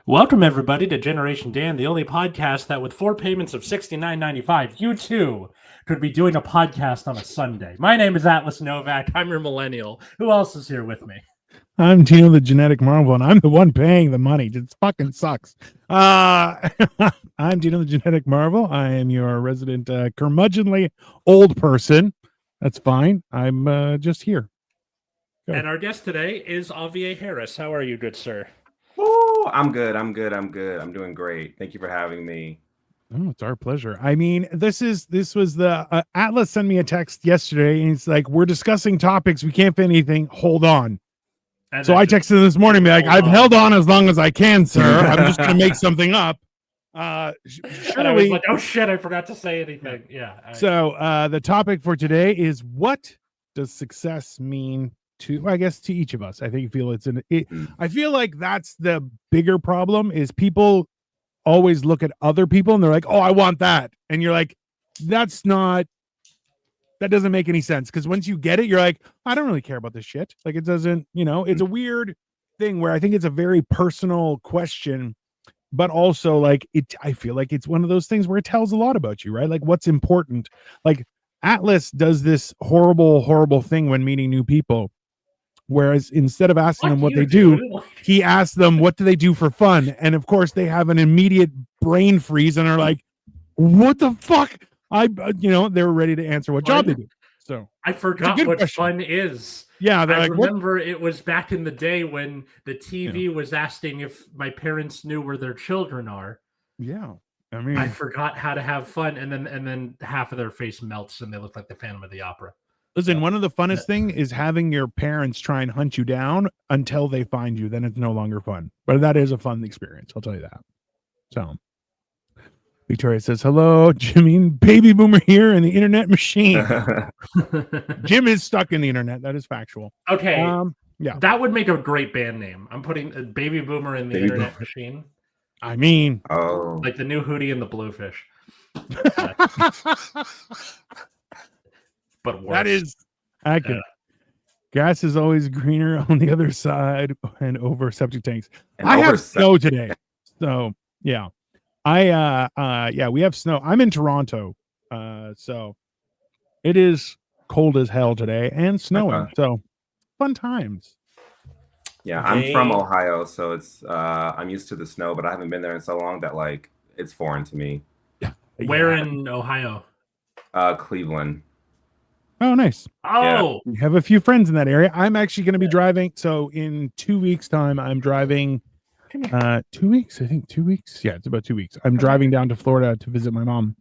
Welcome everybody to Generation Dan, the only podcast that with 4 payments of $69.95, you too could be doing a podcast on a Sunday. My name is Atlas Novak. I'm your millennial. Who else is here with me? I'm Tino the Genetic Marvel, and I'm the one paying the money. It fucking sucks. I'm Tino the Genetic Marvel. I am your resident curmudgeonly old person. That's fine. I'm just here. Go. And our guest today is Aughviee Harris. How are you, good sir? Oh, I'm good. I'm doing great. Thank you for having me. Oh, it's our pleasure. I mean, this was the Atlas sent me a text yesterday, and it's like, we're discussing topics. We can't fit anything. Hold on. And so I texted him this morning, be like, I've held on as long as I can, sir. I'm just going to make something up. Surely, and I was like, oh shit, I forgot to say anything. Yeah. So the topic for today is, what does success mean to, I guess, to each of us? I feel I feel like that's the bigger problem, is people always look at other people and they're like, oh, I want that. And you're like, that doesn't make any sense, because once you get it, you're like, I don't really care about this shit. Like, it doesn't, it's a weird thing where I think it's a very personal question, but also like I feel like it's one of those things where it tells a lot about you, right? Like, what's important. Like, Atlas does this horrible thing when meeting new people, whereas instead of asking them what they do, he asks them, what do they do for fun? And of course they have an immediate brain freeze and are like, what the fuck? They were ready to answer what job they do. So I forgot what fun is. Yeah, I remember it was back in the day when the TV was asking if my parents knew where their children are. Yeah, I mean, I forgot how to have fun, and then half of their face melts and they look like the Phantom of the Opera. Listen, one of the funnest thing is having your parents try and hunt you down until they find you. Then it's no longer fun, but that is a fun experience. I'll tell you that. So. Victoria says, hello, Jimmy, baby boomer here in the internet machine. Jim is stuck in the internet. That is factual. Okay. Yeah. That would make a great band name. I'm putting a baby boomer in the internet machine. I mean, like the new Hootie and the Bluefish. But worse. That is accurate. Gas is always greener on the other side and over septic tanks. I have snow today. So yeah. We have snow. I'm in Toronto, so it is cold as hell today and snowing. So fun times. Yeah, I'm from Ohio, so it's I'm used to the snow, but I haven't been there in so long that like it's foreign to me. Where in Ohio? Cleveland. Oh, nice. Oh, we have a few friends in that area. I'm actually going to be driving. So in 2 weeks' time, I'm driving. 2 weeks, I think 2 weeks. Yeah, it's about 2 weeks. I'm driving down to Florida to visit my mom,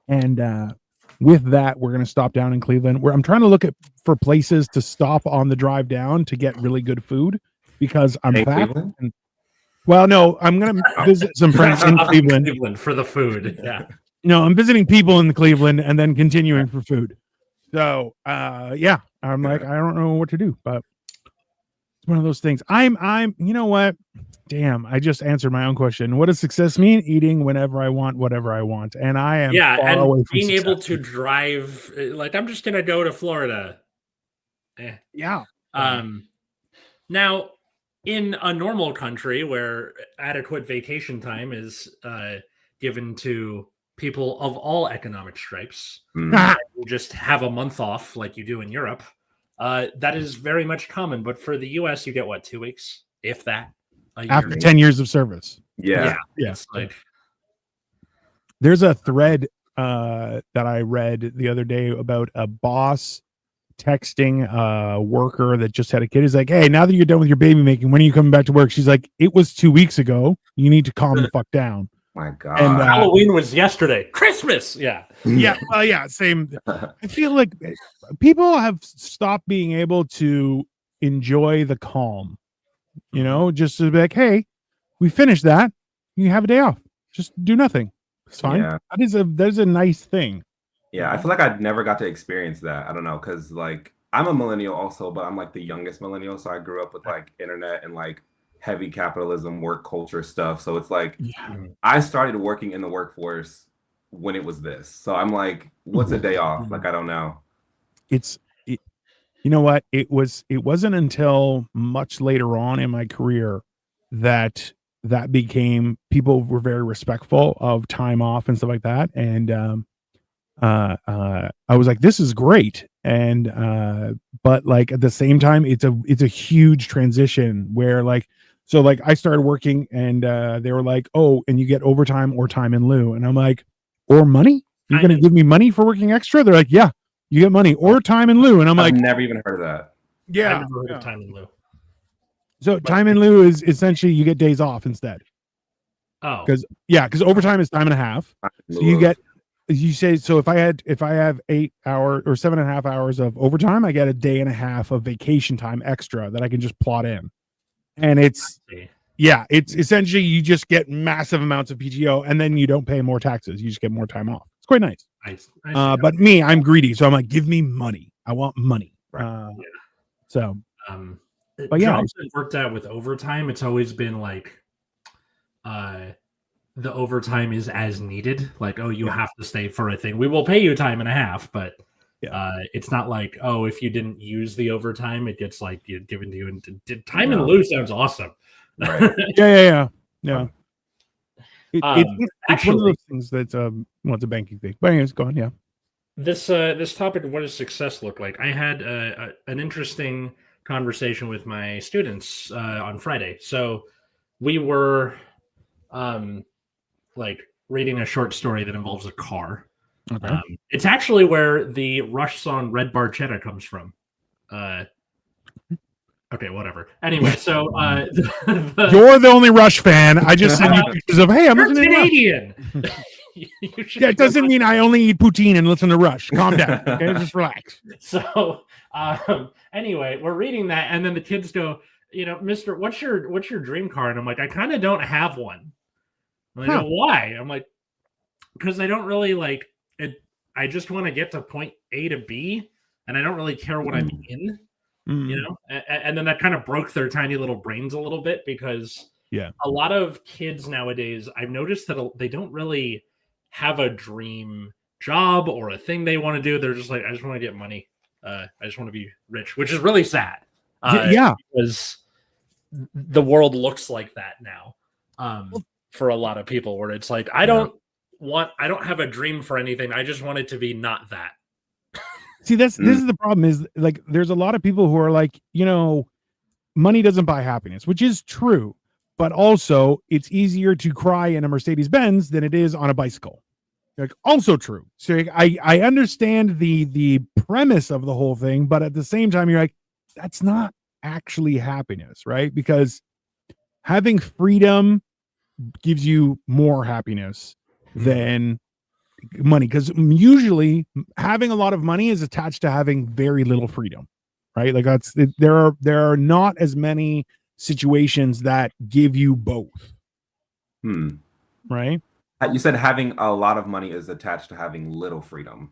and with that, we're going to stop down in Cleveland, where I'm trying to look for places to stop on the drive down to get really good food, because I'm fat. Well, no, I'm going to visit some friends in Cleveland for the food. Yeah, no, I'm visiting people in Cleveland and then continuing for food. So, yeah, I'm like, I don't know what to do, but it's one of those things. I'm. You know what? Damn, I just answered my own question. What does success mean? Eating whenever I want, whatever I want. And I am far away from being success. Able to drive, like, I'm just going to go to Florida. Yeah. Now, in a normal country where adequate vacation time is given to people of all economic stripes, just have a month off like you do in Europe, that is very much common. But for the U.S., you get, what, 2 weeks, if that? After 10 years of service. Yeah. It's like, there's a thread that I read the other day about a boss texting a worker that just had a kid. He's like, hey, now that you're done with your baby making, when are you coming back to work? She's like, it was 2 weeks ago. You need to calm the fuck down. My God. And Halloween was yesterday. Christmas. Yeah. Yeah. Same. I feel like people have stopped being able to enjoy the calm. Just to be like, hey, we finished that. You have a day off. Just do nothing. It's fine. Yeah. That is a nice thing. Yeah, I feel like I never got to experience that. I don't know, because like I'm a millennial also, but I'm like the youngest millennial, so I grew up with like internet and like heavy capitalism, work culture stuff. So it's like I started working in the workforce when it was this. So I'm like, what's a day off? Like, I don't know. You know what? It wasn't until much later on in my career that that became, people were very respectful of time off and stuff like that. And I was like, this is great. And but like at the same time, it's a huge transition where like, so like I started working and they were like, oh, and you get overtime or time in lieu. And I'm like, or money? You're going to give me money for working extra? They're like, yeah, you get money or time in lieu. And I'm like, I've never even heard of that. Yeah. I've never heard of time in lieu. So time in lieu is essentially you get days off instead. Oh, because overtime is time and a half. So you get, you say, so if I have 8 hours or 7.5 hours of overtime, I get a day and a half of vacation time extra that I can just plot in. And it's essentially you just get massive amounts of PTO and then you don't pay more taxes. You just get more time off. It's quite nice. But me, I'm greedy. So I'm like, give me money. I want money. Right. So, but yeah, jobs that worked out with overtime. It's always been like, the overtime is as needed. Like, oh, you have to stay for a thing. We will pay you time and a half, but it's not like, oh, if you didn't use the overtime, it gets like given to you. And time in lieu sounds awesome. Right. yeah. It's one of those things that's it's a banking thing. But anyways, go on. Yeah. This topic, what does success look like? I had an interesting conversation with my students on Friday. So we were like reading a short story that involves a car. Okay. It's actually where the Rush song Red Barchetta comes from. Okay, whatever. Anyway, so you're the only Rush fan. I just sent you pictures of, hey, I'm listening Canadian. Yeah, it doesn't mean I only eat poutine and listen to Rush. Calm down. Okay, just relax. So anyway, we're reading that, and then the kids go, Mister, what's your dream car? And I'm like, I kind of don't have one. I'm like, why? I'm like, because I don't really like it. I just want to get to point A to B, and I don't really care what I'm in, And then that kind of broke their tiny little brains a little bit because a lot of kids nowadays, I've noticed that they don't really have a dream job or a thing they want to do. They're just like, I just want to get money. I just want to be rich, which is really sad. Because the world looks like that now. For a lot of people, where it's like, I don't have a dream for anything. I just want it to be not that. See, this is the problem, is like, there's a lot of people who are like, money doesn't buy happiness, which is true, but also it's easier to cry in a Mercedes-Benz than it is on a bicycle. Like, also true. So I understand the premise of the whole thing, but at the same time, you're like, that's not actually happiness, right? Because having freedom gives you more happiness than money, because usually having a lot of money is attached to having very little freedom, right? Like there are not as many situations that give you both. Right? You said having a lot of money is attached to having little freedom.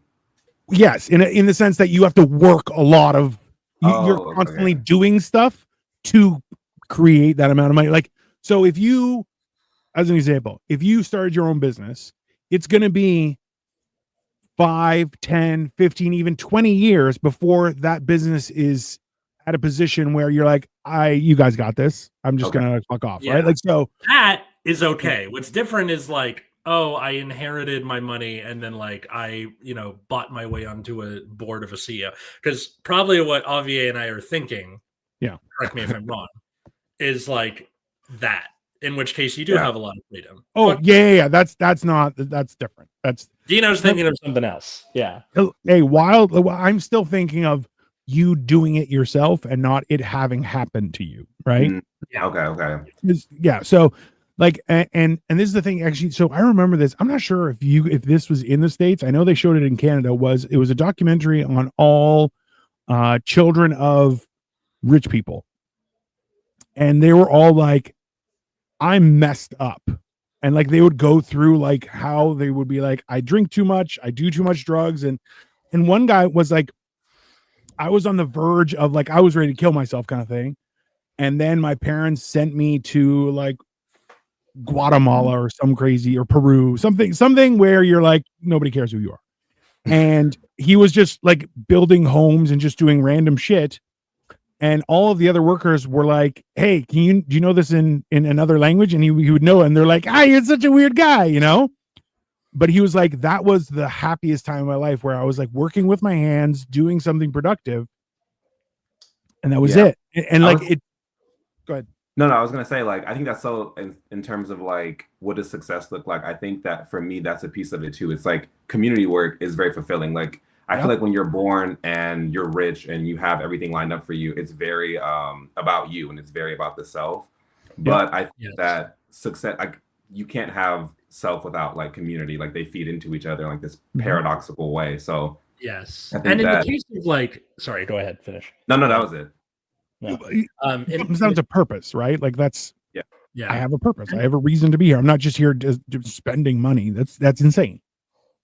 Yes, in the sense that you have to work a lot of you're constantly doing stuff to create that amount of money. Like, so if you, as an example, if you started your own business, it's going to be 5, 10, 15, even 20 years before that business is at a position where you're like, you guys got this. I'm just going to fuck off. Right. Like, so that is okay. What's different is like, oh, I inherited my money and then like I, bought my way onto a board of a CEO. Because probably what Aughviee and I are thinking, correct me if I'm wrong, is like that. In which case you do have a lot of freedom. Oh, that's different. That's Dino's thinking of something else. Yeah. Hey, I'm still thinking of you doing it yourself and not it having happened to you, right? Yeah. Okay. Yeah. So like, and this is the thing, actually. So I remember this. I'm not sure if this was in the States. I know they showed it in Canada. It was a documentary on all children of rich people. And they were all like, I'm messed up. And like, they would go through like how they would be like, I drink too much. I do too much drugs. And one guy was like, I was on the verge of like, I was ready to kill myself kind of thing. And then my parents sent me to like Guatemala or some crazy, or Peru, something where you're like, nobody cares who you are. And he was just like building homes and just doing random shit. And all of the other workers were like, "Hey, do you know this in another language?" And he would know it. And they're like, "Ah, you're such a weird guy," you know? But he was like, that was the happiest time of my life where I was like working with my hands, doing something productive. And that was it. And like it. Go ahead. No, I was gonna say, like, I think that's so in terms of like what does success look like. I think that for me, that's a piece of it too. It's like community work is very fulfilling. Like I feel like when you're born and you're rich and you have everything lined up for you, it's very about you and it's very about the self. But I think that success, like you can't have self without like community. Like they feed into each other in like this paradoxical way. So yes, and in the case of like, sorry, go ahead, finish. No, that was it. No. It comes down to purpose, right? Like that's yeah. I have a purpose. I have a reason to be here. I'm not just here just spending money. That's insane.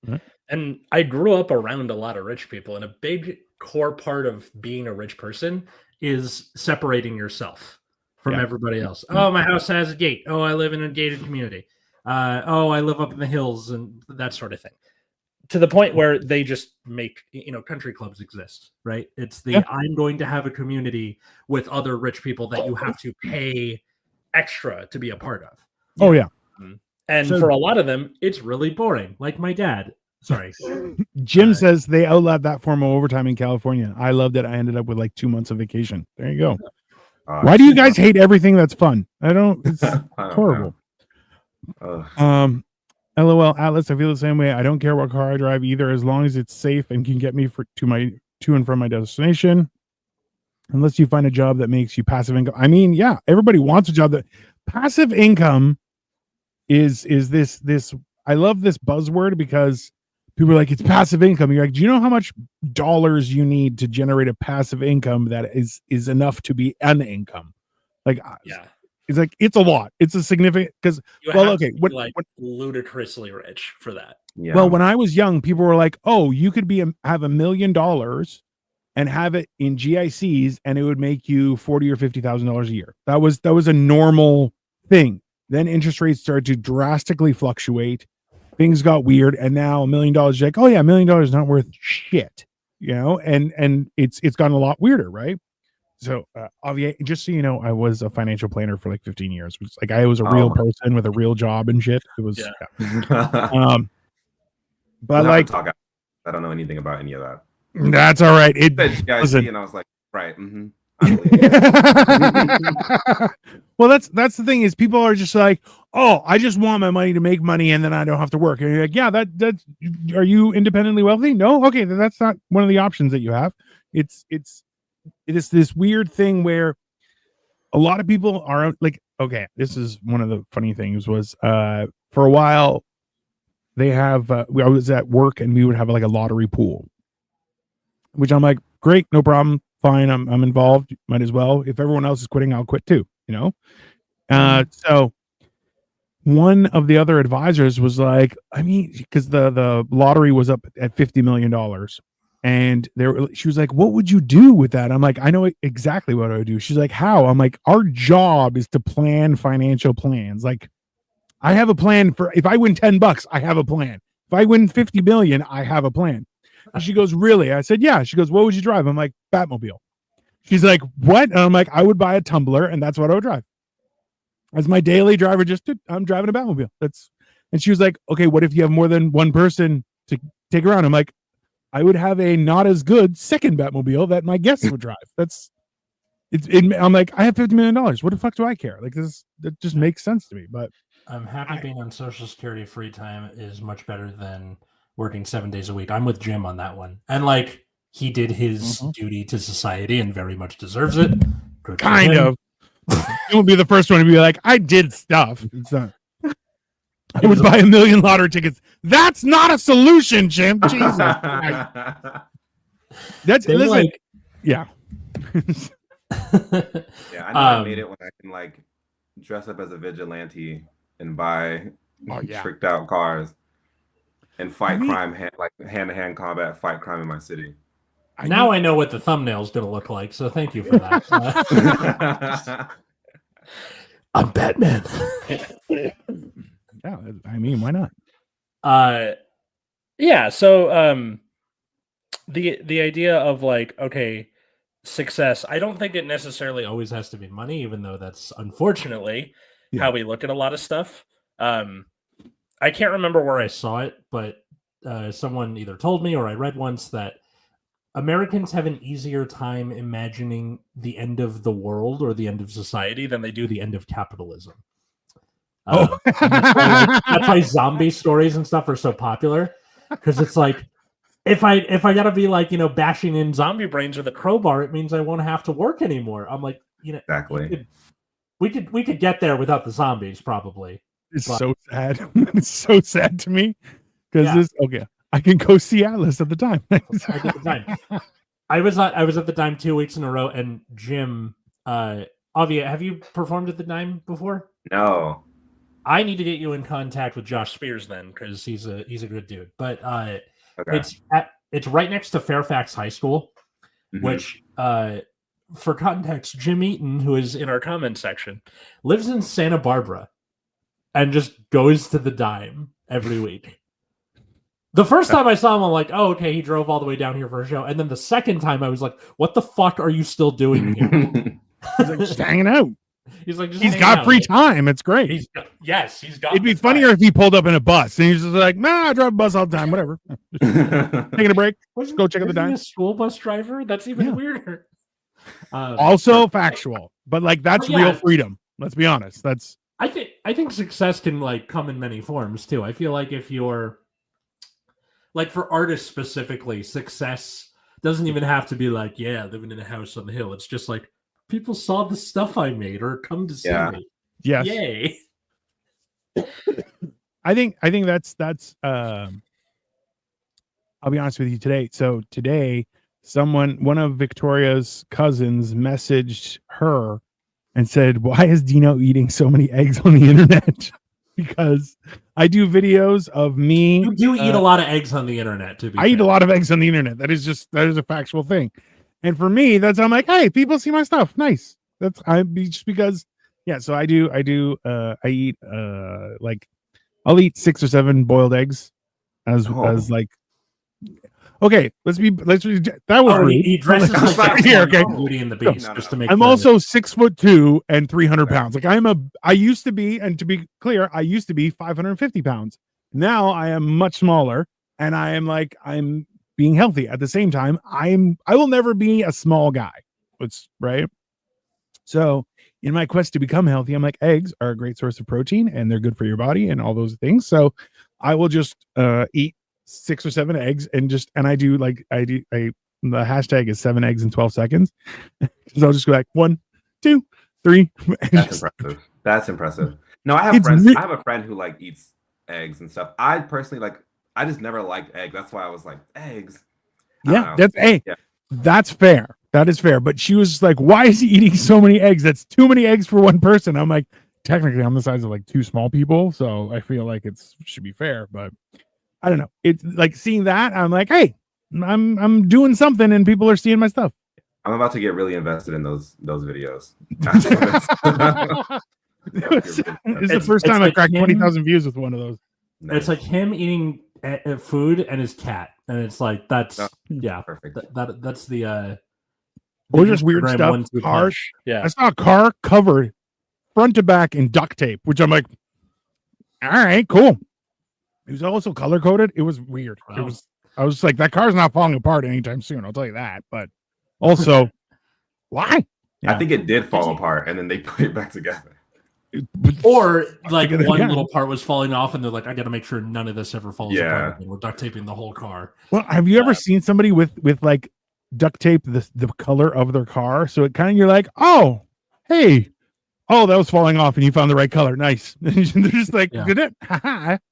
Right? And I grew up around a lot of rich people, and a big core part of being a rich person is separating yourself from everybody else. Oh, my house has a gate. Oh, I live in a gated community. Oh, I live up in the hills and that sort of thing. To the point where they just make, country clubs exist, right? It's I'm going to have a community with other rich people that you have to pay extra to be a part of. Oh, yeah. And for a lot of them, it's really boring. Like my dad. Sorry. Jim says they outlawed that form of overtime in California. I loved it. I ended up with like 2 months of vacation. There you go. Why do you guys hate everything that's fun? It's horrible. LOL Atlas, I feel the same way. I don't care what car I drive either, as long as it's safe and can get me to and from my destination. Unless you find a job that makes you passive income. I mean, yeah, everybody wants a job that passive income is this. I love this buzzword because people are like, it's passive income. You're like, do you know how much dollars you need to generate a passive income that is enough to be an income? Like, it's like, it's a lot. It's a significant, because, when ludicrously rich for that. Yeah. Well, when I was young, people were like, oh, you could have $1 million and have it in GICs and it would make you $40,000 or $50,000 a year. That was a normal thing. Then interest rates started to drastically fluctuate. Things got weird, and now $1 million, you're like, oh yeah, $1 million is not worth shit, and it's gotten a lot weirder, right? So, Aughviee, just so you know, I was a financial planner for like 15 years. It was like I was a real person with a real job and shit. It was, but like, I don't know anything about any of that. That's all right. Listen, and I was like, right. Well, that's the thing is people are just like, oh, I just want my money to make money and then I don't have to work. And you're like, yeah, that's are you independently wealthy? No, okay, then that's not one of the options that you have. It is this weird thing where a lot of people are like, okay, this is one of the funny things was for a while they have I was at work and we would have like a lottery pool, which I'm like, great, no problem, fine, I'm involved, might as well. If everyone else is quitting, I'll quit too, So one of the other advisors was like, I mean, because the lottery was up at $50 million. And she was like, what would you do with that? I'm like, I know exactly what I would do. She's like, how? I'm like, our job is to plan financial plans. Like, I have a plan for if I win $10, I have a plan. If I win 50 million, I have a plan. And she goes, really? I said, yeah. She goes, what would you drive? I'm like, Batmobile. She's like, what? And I'm like, I would buy a Tumbler and that's what I would drive. As my daily driver, I'm driving a Batmobile. And she was like, okay, what if you have more than one person to take around? I'm like, I would have a not as good second Batmobile that my guests would drive. I'm like, I have $50 million. What the fuck do I care? Like that just makes sense to me. But I'm happy being on Social Security free time is much better than working 7 days a week. I'm with Jim on that one. And like he did his duty to society and very much deserves it. Good kind of. You won't be the first one to be like, I did stuff. It's not. I would buy 1 million lottery tickets. That's not a solution, Jim. Jesus. Listen. Like, yeah. Yeah, I know I made it when I can like dress up as a vigilante and buy tricked out cars and fight crime, hand-to-hand combat, fight crime in my city. I know what the thumbnail's going to look like, so thank you for that. I'm Batman. Yeah, I mean, why not? Yeah, so the idea of like, okay, success, I don't think it necessarily always has to be money, even though that's unfortunately how we look at a lot of stuff. I can't remember where I saw it, but someone either told me or I read once that Americans have an easier time imagining the end of the world or the end of society than they do the end of capitalism. That's why zombie stories and stuff are so popular, because it's like, if I gotta be like, bashing in zombie brains with a crowbar, it means I won't have to work anymore. I'm like, exactly. We could get there without the zombies, probably. It's so sad. It's so sad to me because I can go see Atlas at the time. I was at the Dime 2 weeks in a row, and Jim, Aughviee, have you performed at the Dime before? No. I need to get you in contact with Josh Spears then, because he's a good dude. But it's right next to Fairfax High School, which for context, Jim Eaton, who is in our comment section, lives in Santa Barbara and just goes to the Dime every week. The first time I saw him, I'm like, oh, okay, he drove all the way down here for a show. And then the second time I was like, what the fuck are you still doing here? He's like, just hanging out. He's like, he's got free time. It's great. He's got. It'd be funnier if he pulled up in a bus and he's just like, nah, I drive a bus all the time. Whatever. Taking a break. Let's go check out the Dime. A school bus driver? That's even weirder. Also factual, but like that's real freedom. Let's be honest. That's. I think success can like come in many forms too. I feel like if you're like, for artists specifically, success doesn't even have to be like, living in a house on the hill. It's just like, people saw the stuff I made or come to see me. Yes. Yay. I think that's I'll be honest with you today. So today, one of Victoria's cousins messaged her and said, why is Dino eating so many eggs on the internet? Because I do videos of me. You do eat a lot of eggs on the internet, to be fair. eat a lot of eggs on the internet. That is a factual thing. And for me, I'm like, hey, people see my stuff. Nice. Just because, so I eat like, I'll eat 6 or 7 boiled eggs as like, okay, that was rude. He dresses like here, okay. Beauty and the Beast, just to make I'm also 6'2" and 300 pounds. Like I used to be, and to be clear, I used to be 550 pounds. Now I am much smaller, and I'm being healthy. At the same time, I will never be a small guy. It's right. So in my quest to become healthy, I'm like, eggs are a great source of protein and they're good for your body and all those things. So I will just eat 6 or 7 eggs and the hashtag is 7 eggs in 12 seconds. So I'll just go like 1, 2, 3. That's impressive. No, I have friends. I have a friend who like eats eggs and stuff. I personally I just never liked eggs. That's why I was like, eggs. That's fair. That is fair. But she was just like, why is he eating so many eggs? That's too many eggs for one person. I'm like, technically I'm the size of like 2 small people. So I feel like it should be fair, but I don't know. It's like seeing that. I'm like, hey, I'm doing something and people are seeing my stuff. I'm about to get really invested in those videos. It's the first time I cracked 20,000 views with one of those. Nice. It's like him eating food and his cat, and it's like that's perfect. That's the or just weird stuff. Cars. Yeah, I saw a car covered front to back in duct tape, which I'm like, all right, cool. It was also color coded. It was weird. Wow. I was like, that car's not falling apart anytime soon. I'll tell you that. But also, why? Yeah. I think it did fall apart, and then they put it back together. Or like one little part was falling off, and they're like, I got to make sure none of this ever falls apart. And we're duct taping the whole car. Well, have you ever seen somebody with like duct tape the color of their car? So it kind of, you're like, oh, hey, that was falling off, and you found the right color. Nice. They're just like, did it?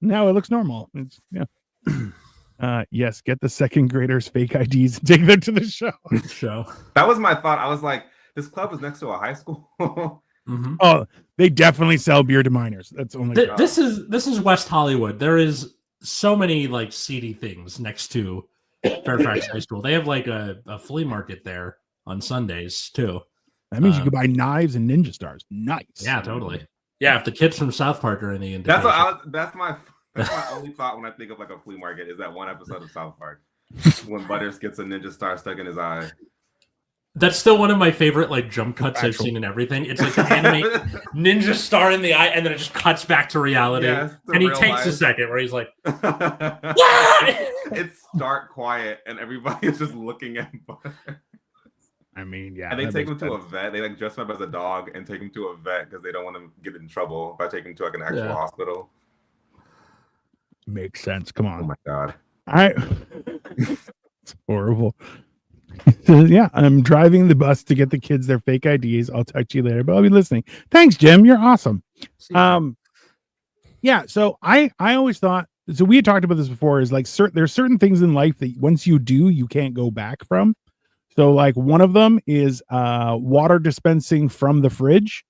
Now it looks normal. It's, yes, get the second graders fake IDs and take them to the show. That was my thought. I was like, this club is next to a high school. Mm-hmm. Oh, they definitely sell beer to minors. That's only this is West Hollywood. There is so many like seedy things next to Fairfax High School. They have like a flea market there on Sundays too. That means you could buy knives and ninja stars. Nice. Yeah, totally. Yeah, if the kids from South Park are in the invitation. That's my only thought when I think of like a flea market is that one episode of South Park when Butters gets a ninja star stuck in his eye. That's still one of my favorite like jump cuts I've seen in everything. It's like the anime ninja star in the eye, and then it just cuts back to reality. Yes, and he takes a second where he's like, "What?" It's stark quiet, and everybody is just looking at him. I mean, yeah. And they take him to a vet. They like dress him up as a dog and take him to a vet because they don't want him to get in trouble by taking him to like an actual hospital. Makes sense. Come on. Oh my god. It's horrible. Yeah, I'm driving the bus to get the kids their fake IDs. I'll talk to you later, but I'll be listening. Thanks, Jim. You're awesome. Yeah. So I always thought, so we had talked about this before, is like there's certain things in life that once you do, you can't go back from. So like one of them is water dispensing from the fridge.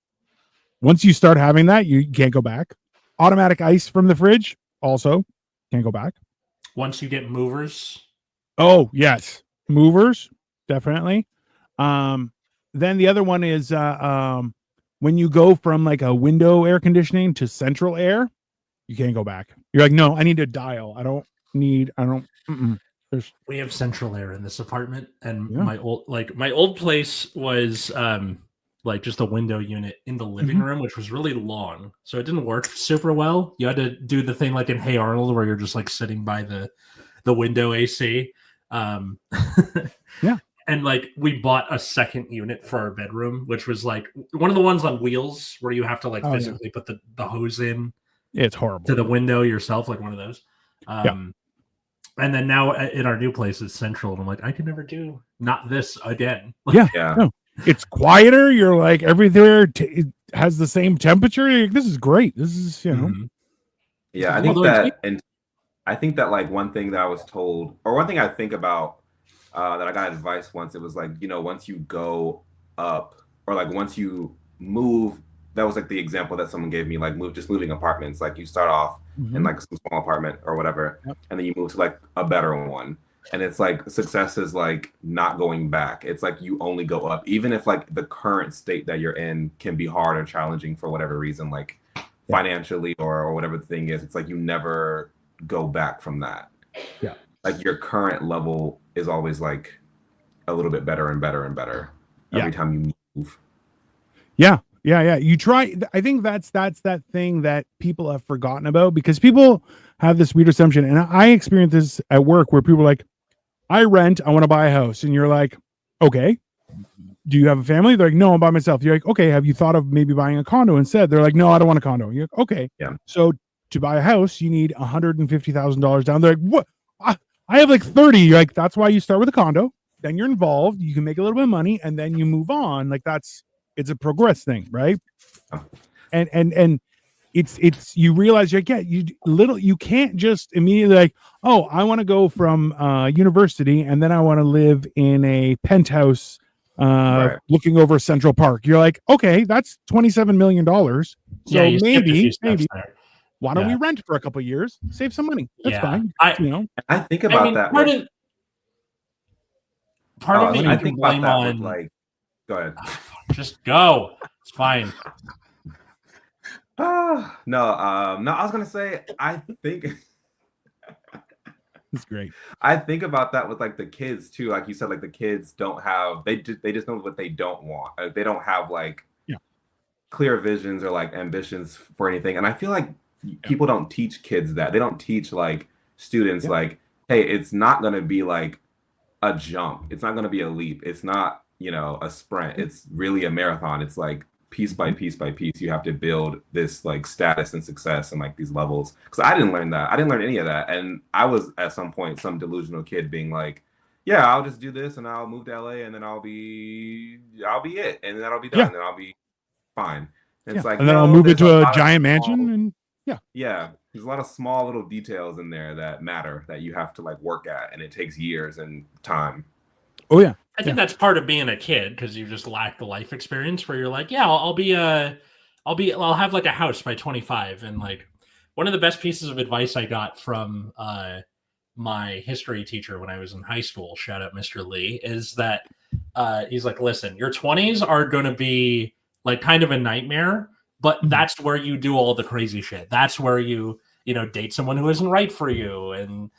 Once you start having that, you can't go back. Automatic ice from the fridge, also can't go back. Once you get movers. Oh, yes. Movers, definitely. Then the other one is when you go from like a window air conditioning to central air, you can't go back. You're like, no, I need a dial. We have central air in this apartment, and my old place was like just a window unit in the living room, which was really long, so it didn't work super well. You had to do the thing like in Hey Arnold, where you're just like sitting by the window AC. Yeah. And like we bought a second unit for our bedroom, which was like one of the ones on wheels where you have to like physically put the hose in. It's horrible. To the window yourself, like one of those. And then now in our new place it's central, and I'm like, I can never do not this again. Yeah. No, it's quieter. You're like everywhere it has the same temperature. Like, this is great. This is, you know. Yeah, I think that like one thing that I was told, or one thing I think about that I got advice once, it was like, you know, once you go up, or like once you move, that was like the example that someone gave me, like moving apartments. Like you start off in like some small apartment or whatever, and then you move to like a better one. And it's like success is like not going back. It's like you only go up, even if like the current state that you're in can be hard or challenging for whatever reason, like financially or whatever the thing is. It's like you never go back from that. Yeah. Like your current level is always like a little bit better and better and better every time you move. Yeah. You try. I think that's that thing that people have forgotten about, because people have this weird assumption, and I experience this at work where people are like, I rent, I want to buy a house. And you're like, okay, do you have a family? They're like, no, I'm by myself. You're like, okay, have you thought of maybe buying a condo instead? They're like, no, I don't want a condo. You're like, okay. Yeah. So to buy a house, you need $150,000 down. They're like, what? I have like 30. You're like, that's why you start with a condo. Then you're involved. You can make a little bit of money, and then you move on. Like it's a progress thing, right? And it's you realize you can't just immediately like, oh, I want to go from university and then I want to live in a penthouse looking over Central Park. You're like, okay, that's $27 million. So maybe why don't we rent for a couple of years, save some money? That's fine. I think about that. Part of it, I think about that with like, go ahead. Just go. It's fine. No, I was gonna say, I think it's great. I think about that with like the kids too. Like you said, like the kids don't have, they just know what they don't want. They don't have like clear visions or like ambitions for anything. And I feel like people don't teach kids that. They don't teach like students like, hey, it's not gonna be like a jump. It's not gonna be a leap. It's not, a sprint. It's really a marathon. It's like piece by piece by piece, you have to build this like status and success and like these levels. Because I didn't learn that. I didn't learn any of that. And I was at some point some delusional kid being like, yeah, I'll just do this and I'll move to LA and then I'll be it, and then I'll be done and I'll be fine. And it's like, and then I'll move into a giant mansion and there's a lot of small little details in there that matter that you have to like work at, and it takes years and time. Oh yeah. I think that's part of being a kid, because you just lack the life experience where you're like, yeah, I'll have like a house by 25. And like one of the best pieces of advice I got from my history teacher when I was in high school, shout out Mr. Lee, is that he's like, listen, your 20s are going to be like kind of a nightmare, but that's where you do all the crazy shit. That's where you date someone who isn't right for you, and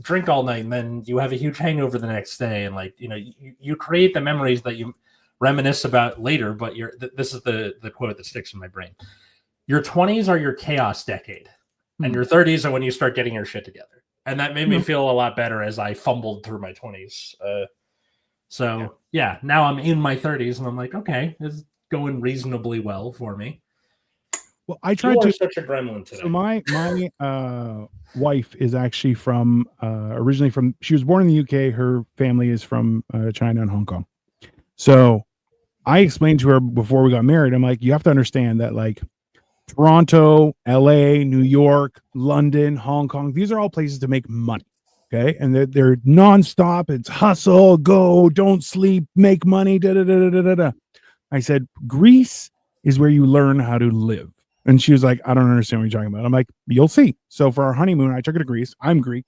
drink all night, and then you have a huge hangover the next day, and like you create the memories that you reminisce about later. But this is the quote that sticks in my brain: your 20s are your chaos decade, and your 30s are when you start getting your shit together. And that made me feel a lot better as I fumbled through my 20s. Now I'm in my 30s, and I'm like, okay, it's going reasonably well for me. Well, I tried to. Such a gremlin today. So my wife is actually from originally from. She was born in the UK. Her family is from China and Hong Kong. So I explained to her before we got married. I'm like, you have to understand that like Toronto, LA, New York, London, Hong Kong. These are all places to make money. Okay, and they're nonstop. It's hustle, go, don't sleep, make money. Da da da da da da. I said, Greece is where you learn how to live. And she was like, I don't understand what you're talking about. I'm like, you'll see. So for our honeymoon, I took her to Greece. I'm Greek.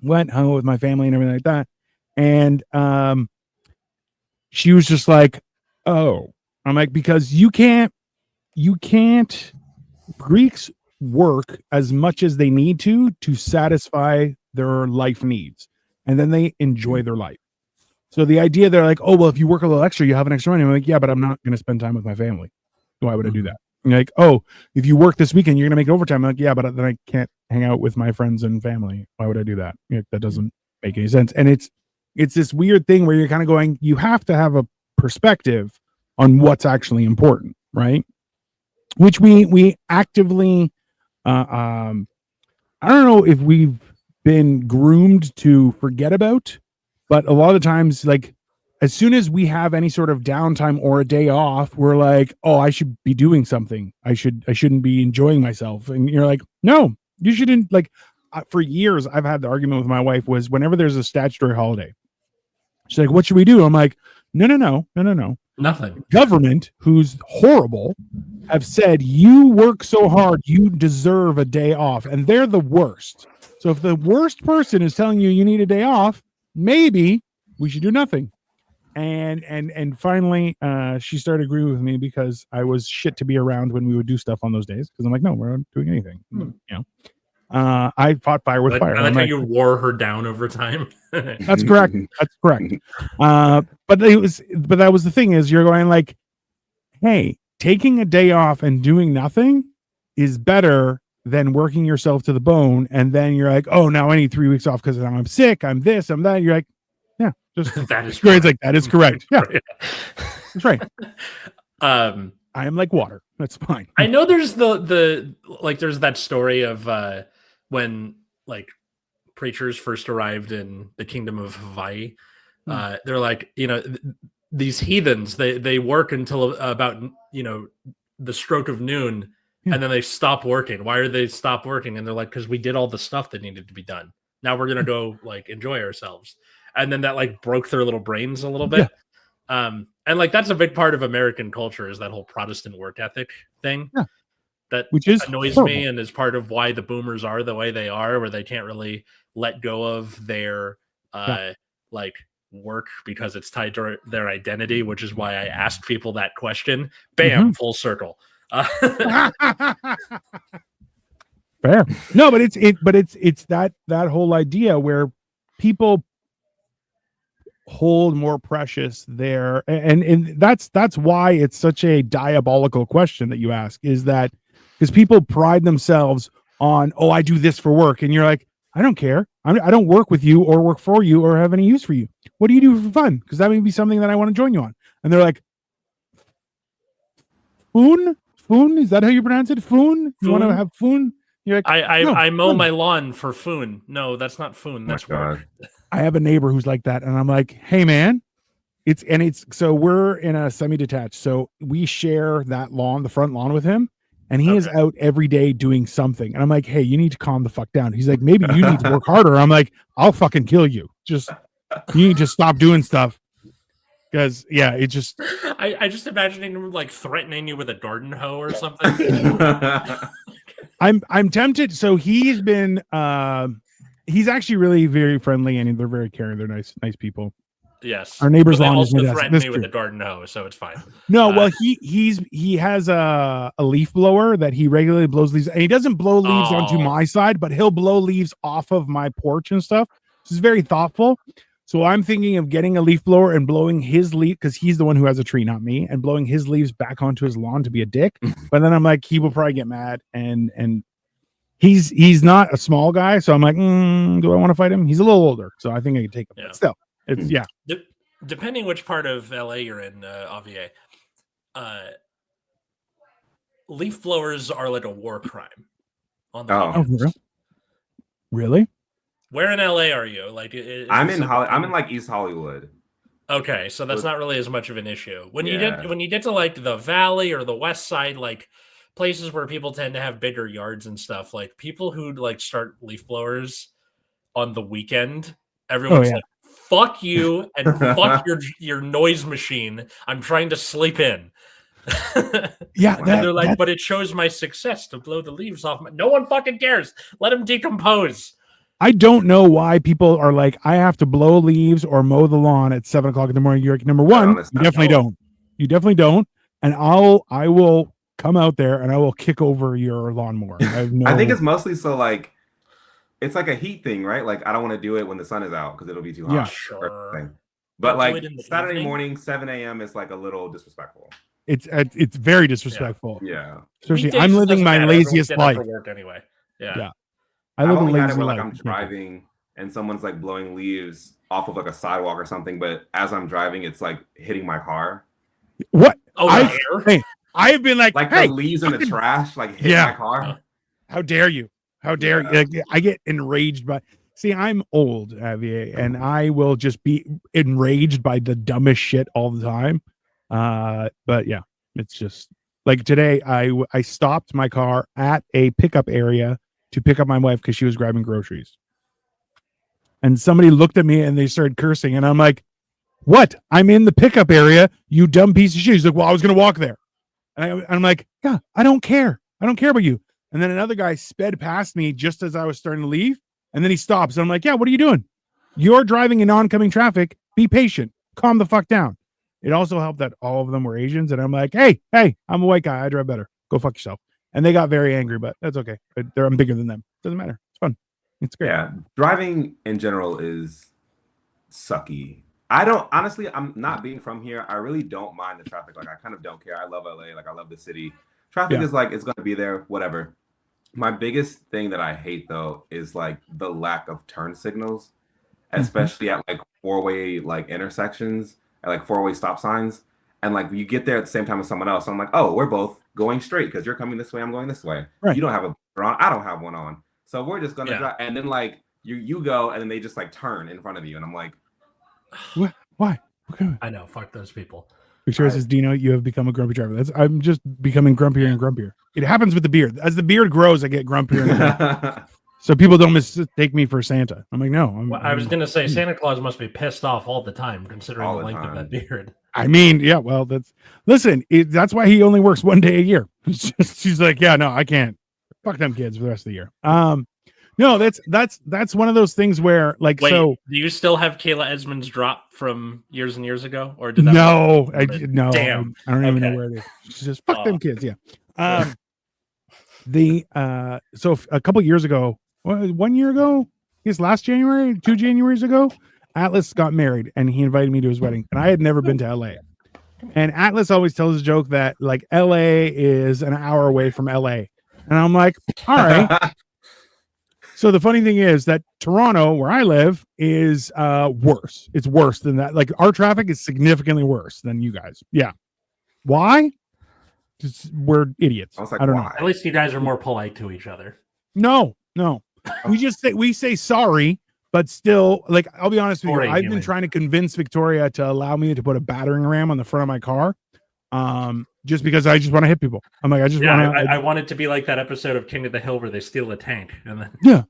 Went, hung out with my family and everything like that. And she was just like, oh. I'm like, because you can't, Greeks work as much as they need to satisfy their life needs. And then they enjoy their life. So the idea they're like, oh, well, if you work a little extra, you have an extra money. I'm like, yeah, but I'm not going to spend time with my family. Why would I do that? And like, oh, if you work this weekend, you're going to make overtime. I'm like, yeah, but then I can't hang out with my friends and family. Why would I do that? That doesn't make any sense. And it's this weird thing where you're kind of going, you have to have a perspective on what's actually important, right? Which we actively, I don't know if we've been groomed to forget about, but a lot of times, like, as soon as we have any sort of downtime or a day off, we're like, oh, I should be doing something. I shouldn't be enjoying myself. And you're like, no, you shouldn't. Like, for years, I've had the argument with my wife was whenever there's a statutory holiday, she's like, what should we do? I'm like, no. Nothing. Government, who's horrible, have said, you work so hard, you deserve a day off. And they're the worst. So if the worst person is telling you need a day off, maybe we should do nothing. And finally, she started agreeing with me because I was shit to be around when we would do stuff on those days. Because I'm like, no, we're not doing anything. You know, I fought fire with fire. I like how you wore her down over time. That's correct. That's correct. But that was the thing is you're going like, hey, taking a day off and doing nothing is better than working yourself to the bone. And then you're like, oh, now I need 3 weeks off because I'm sick. I'm this, I'm that. You're like, yeah, just that is great. Like that is correct. Yeah, that's right. I am like water. That's fine. I know there's there's that story of when like preachers first arrived in the kingdom of Hawaii. They're like, these heathens, they work until about the stroke of noon, and then they stop working. Why are they stop working? And they're like, because we did all the stuff that needed to be done. Now we're gonna go like enjoy ourselves. And then that like broke their little brains a little bit. And like that's a big part of American culture is that whole Protestant work ethic thing. That which is annoys me and is part of why the boomers are the way they are, where they can't really let go of their like work because it's tied to their identity, which is why I asked people that question. Bam, full circle. Fair. No, but it's that whole idea where people hold more precious there, and that's why it's such a diabolical question that you ask, is that because people pride themselves on, oh, I do this for work, and you're like, I don't care. I don't work with you or work for you or have any use for you. What do you do for fun? Because that may be something that I want to join you on. And they're like, Foon? Is that how you pronounce it? Foon? You want to have foon? You're like, I mow my lawn for foon. No, that's not foon. That's work. I have a neighbor who's like that, and I'm like, hey man, so we're in a semi-detached, so we share that lawn, the front lawn, with him, and he is out every day doing something, and I'm like, hey, you need to calm the fuck down. He's like, maybe you need to work harder. I'm like, I'll fucking kill you. You need to stop doing stuff. Because it just I just imagining him like threatening you with a garden hoe or something. I'm tempted. So he's been he's actually really very friendly and they're very caring. They're nice people. Yes. Our neighbor's But they lawn is also fantastic. threatened That's me with true. a garden hose, so it's fine. No, well, he has a leaf blower that he regularly blows leaves, and he doesn't blow leaves onto my side, but he'll blow leaves off of my porch and stuff. This is very thoughtful. So I'm thinking of getting a leaf blower and blowing his leaf, because he's the one who has a tree, not me, and blowing his leaves back onto his lawn to be a dick. But then I'm like, he will probably get mad, and he's not a small guy, so I'm like, do I want to fight him? He's a little older, so I think I can take him. Yeah. But still, it's depending which part of LA you're in, Aughviee, leaf blowers are like a war crime on the weekends. Really? Where in LA are you? Like, I'm in like East Hollywood. Okay, so that's not really as much of an issue. When you get to like the Valley or the West Side, like places where people tend to have bigger yards and stuff, like people who like start leaf blowers on the weekend, everyone's like, fuck you and fuck your noise machine. I'm trying to sleep in. Yeah, and they're like, but it shows my success to blow the leaves off. No one fucking cares. Let them decompose. I don't know why people are like, I have to blow leaves or mow the lawn at 7:00 in the morning. You're like, number one, you definitely don't. You definitely don't. And I will come out there and I will kick over your lawnmower. I think it's mostly so like, it's like a heat thing, right? Like, I don't want to do it when the sun is out because it'll be too hot. Yeah, sure. But like Saturday morning, 7 a.m. is like a little disrespectful. It's very disrespectful. Yeah. Especially, I'm living my laziest life. Work anyway. Yeah. I've only had it where like I'm driving and someone's like blowing leaves off of like a sidewalk or something, but as I'm driving, it's like hitting my car. What? Oh, I have been like the leaves in the trash, like hit my car. How dare you? How dare you? Like, I get enraged by. See, I'm old, Aughviee, and I will just be enraged by the dumbest shit all the time. But yeah, it's just like today. I stopped my car at a pickup area to pick up my wife because she was grabbing groceries. And somebody looked at me and they started cursing. And I'm like, what? I'm in the pickup area, you dumb piece of shit. He's like, well, I was going to walk there. And I'm like, yeah, I don't care. I don't care about you. And then another guy sped past me just as I was starting to leave. And then he stops. And I'm like, yeah, what are you doing? You're driving in oncoming traffic. Be patient. Calm the fuck down. It also helped that all of them were Asians. And I'm like, hey, I'm a white guy. I drive better. Go fuck yourself. And they got very angry, but that's okay. I'm bigger than them. Doesn't matter. It's fun. It's great. Yeah. Driving in general is sucky. I'm not being from here. I really don't mind the traffic. Like, I kind of don't care. I love LA. Like, I love the city. Traffic is like, it's going to be there, whatever. My biggest thing that I hate though is like the lack of turn signals, especially at like four-way like intersections, at like four-way stop signs. And like you get there at the same time as someone else. So I'm like, oh, we're both going straight because you're coming this way, I'm going this way. Right. You don't have a on, I don't have one on. So we're just gonna drive. And then like you go and then they just like turn in front of you. And I'm like, what? Why? Okay. I know, fuck those people. Victoria says, Dino, you have become a grumpy driver. I'm just becoming grumpier and grumpier. It happens with the beard. As the beard grows, I get grumpier and grumpier. So people don't mistake me for Santa. I'm like, no. I was going to say Santa Claus must be pissed off all the time, considering the length of that beard. I mean, yeah, well, that's why he only works one day a year. She's like, yeah, no, I can't. Fuck them kids for the rest of the year. No, that's one of those things where like, wait, so do you still have Kayla Esmond's drop from years and years ago, or did that? No, no. Damn, I don't even know where it is. She says, fuck them kids. Yeah. So a couple years ago, 1 year ago, I guess last January, 2 Januaries ago, Atlas got married and he invited me to his wedding, and I had never been to LA. And Atlas always tells a joke that like LA is an hour away from LA, and I'm like, all right. So the funny thing is that Toronto, where I live, is worse. It's worse than that. Like our traffic is significantly worse than you guys. Yeah. Why? Just, we're idiots. I was like, I don't why? know. At least you guys are more polite to each other. No. we say sorry, but still, like, I'll be honest with you. I've been trying to convince Victoria to allow me to put a battering ram on the front of my car. Just because I just want to hit people. I'm like, I want it to be like that episode of King of the Hill where they steal a tank and then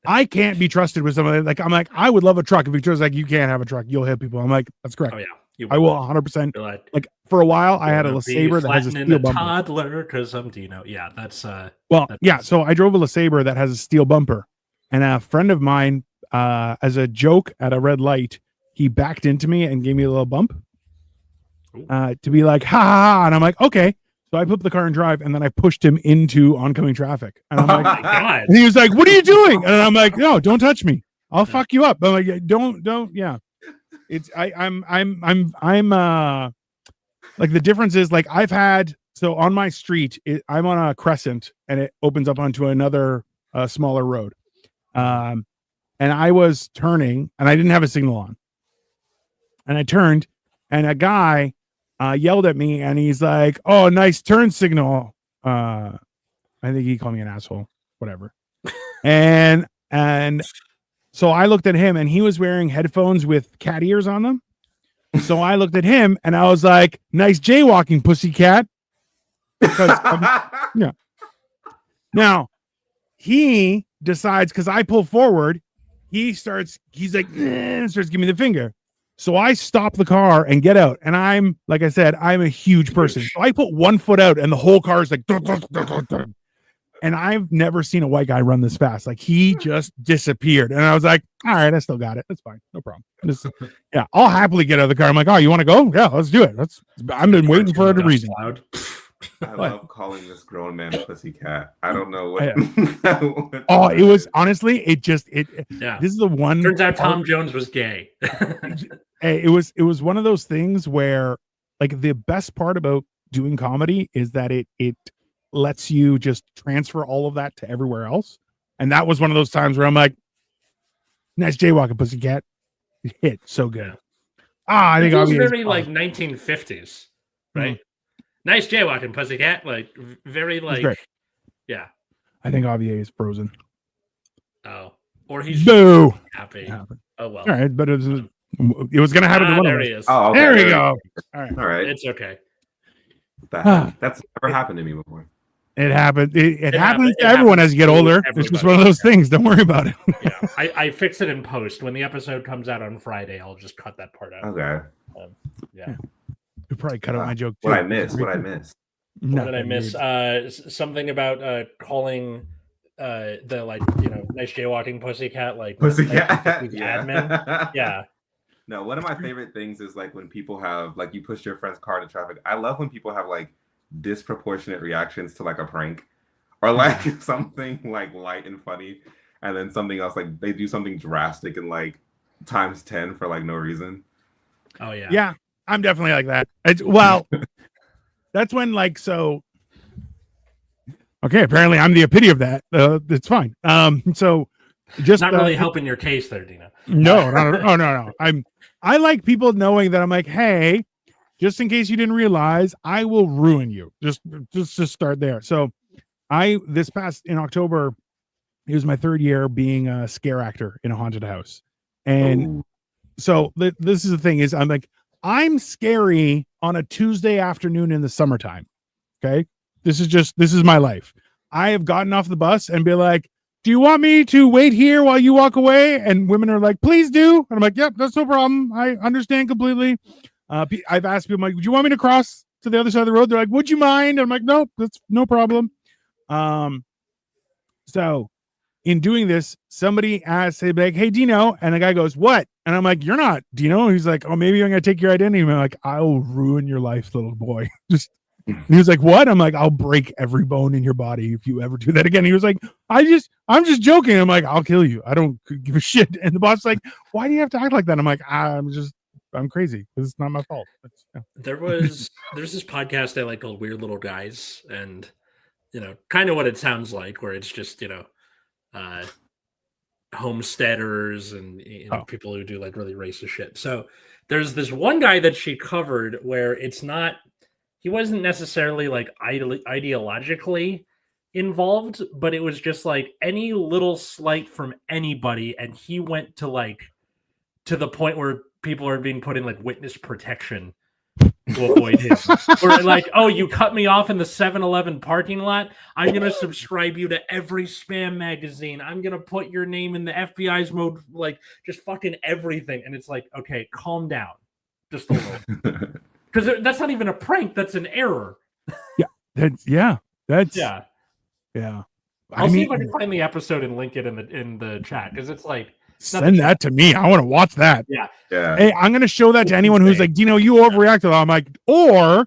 I can't be trusted with somebody. Like, I'm like, I would love a truck. If Victoria's like, you can't have a truck, you'll hit people. I'm like, that's correct. Oh yeah, I will 100%. Like for a while, I had a LeSabre that has a steel bumper. Toddler, because I'm Dino. Yeah, that's So I drove a LeSabre that has a steel bumper, and a friend of mine, as a joke at a red light, he backed into me and gave me a little bump Ooh. to be like, ha ha ha. And I'm like, okay. So I put the car in drive and then I pushed him into oncoming traffic. And I'm Oh like, my God. and he was like, what are you doing? And I'm like, no, don't touch me. I'll fuck you up. I'm like, don't. Yeah. It's, I'm like the difference is like I've had, so on my street, I'm on a crescent and it opens up onto another smaller road. And I was turning and I didn't have a signal on. And I turned and a guy yelled at me and he's like, oh, nice turn signal. I think he called me an asshole, whatever. and so I looked at him and he was wearing headphones with cat ears on them. So I looked at him and I was like, nice jaywalking, pussycat. Yeah. Now he decides, because I pull forward, he's like, starts giving me the finger. So I stop the car and get out. And I'm, like I said, I'm a huge person. So I put one foot out and the whole car is like, dun, dun, dun, dun, dun. And I've never seen a white guy run this fast. Like he just disappeared. And I was like, all right, I still got it. That's fine. No problem. Yeah, I'll happily get out of the car. I'm like, oh, you want to go? Yeah, let's do it. I've been waiting for a reason. I love calling this grown man pussycat. I don't know what. It was honestly, this is the one. Turns out Tom Jones was gay. It was one of those things where, like, the best part about doing comedy is that it lets you just transfer all of that to everywhere else. And that was one of those times where I'm like, nice jaywalking, pussycat. Hit so good. I think it was very like 1950s, right? Nice jaywalking, pussycat. Like very like, yeah. I think Aughviee is frozen. Oh, or he's boo happy. Oh well. All right, but it was going to happen to one there of us. He is. Oh, okay. There we go. All right. It's okay. That's never happened to me before. It happened. It happens to everyone as you get older. It's just one of those things. Don't worry about it. Yeah, I fix it in post. When the episode comes out on Friday, I'll just cut that part out. Okay. Yeah. You probably cut out my joke too. What I miss? What did I miss? Something about calling the nice jaywalking pussycat pussycat admin. Yeah. No, one of my favorite things is like when people have like you push your friend's car to traffic. I love when people have like disproportionate reactions to like a prank or like something like light and funny, and then something else like they do something drastic and like times 10 for like no reason. Oh yeah. Yeah, I'm definitely like that. That's when like so. Okay, apparently I'm the epitome of that. It's fine. So just not really helping your case there, Dina. No. I like people knowing that I'm like, hey, just in case you didn't realize, I will ruin you. Just start there. So this past in October, it was my third year being a scare actor in a haunted house. And so this is the thing is I'm like, I'm scary on a Tuesday afternoon in the summertime. Okay. This is my life. I have gotten off the bus and be like, do you want me to wait here while you walk away? And women are like, please do. And I'm like, yep, that's no problem. I understand completely. I've asked people, like, do you want me to cross to the other side of the road? They're like, would you mind? I'm like, nope, that's no problem. So in doing this, somebody asked, like, hey, Dino. And the guy goes, what? And I'm like, you're not Dino. He's like, oh, maybe I'm going to take your identity. And I'm like, I'll ruin your life, little boy. And he was like, what? I'm like, I'll break every bone in your body if you ever do that again. He was like, I'm just joking. I'm like, I'll kill you. I don't give a shit. And the boss like, why do you have to act like that? I'm like, I'm crazy. It's not my fault. There's this podcast I like called Weird Little Guys, and kind of what it sounds like, where it's just homesteaders and people who do like really racist shit. So there's this one guy that she covered where he wasn't necessarily like ideologically involved, but it was just like any little slight from anybody, and he went to the point where people are being put in like witness protection to avoid him. Or like, oh, you cut me off in the 7-Eleven parking lot, I'm going to subscribe you to every spam magazine. I'm going to put your name in the FBI's mode, like just fucking everything. And it's like, okay, calm down. Just a little. Because that's not even a prank. That's an error. Yeah. I'll see if I can find the episode and link it in the chat, because it's like Send that to me. I want to watch that. Yeah. Hey, I'm going to show that to anyone who's like, Dino, you overreacted. I'm like, or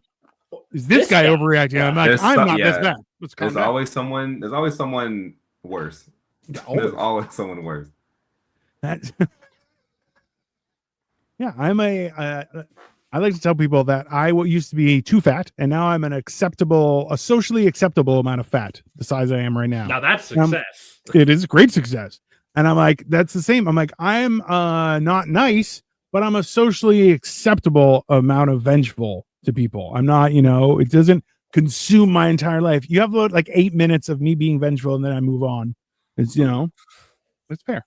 is this guy overreacting? Yeah. I'm like, I'm not this bad. There's always someone worse. There's always someone worse. That, yeah, I like to tell people that I used to be too fat, and now I'm a socially acceptable amount of fat, the size I am right now. Now that's success. It is great success. And I'm like, that's the same. I'm like, I'm not nice, but I'm a socially acceptable amount of vengeful to people. I'm not, it doesn't consume my entire life. You have like 8 minutes of me being vengeful, and then I move on. It's, it's fair.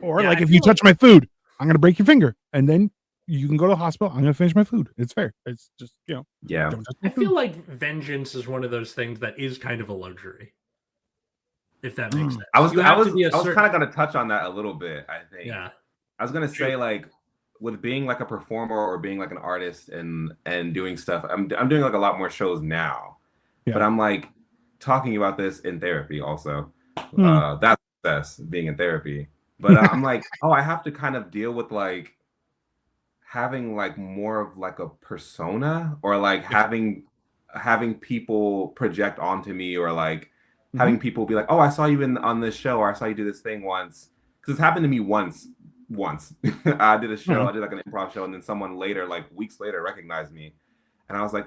Or like if you touch my food, I'm gonna break your finger, and then you can go to the hospital. I'm gonna finish my food. It's fair. It's just Yeah. I feel like vengeance is one of those things that is kind of a luxury, if that makes sense. I was kind of gonna touch on that a little bit. I think. Yeah. I was gonna say like with being like a performer or being like an artist and doing stuff. I'm doing like a lot more shows now, but I'm like talking about this in therapy also. That's success, being in therapy. But I'm like, I have to kind of deal with like having like more of like a persona, or like having people project onto me, or like having people be like, I saw you on this show, or I saw you do this thing once. Because it's happened to me once. I did a show, I did like an improv show, and then someone later, like weeks later, recognized me. And I was like,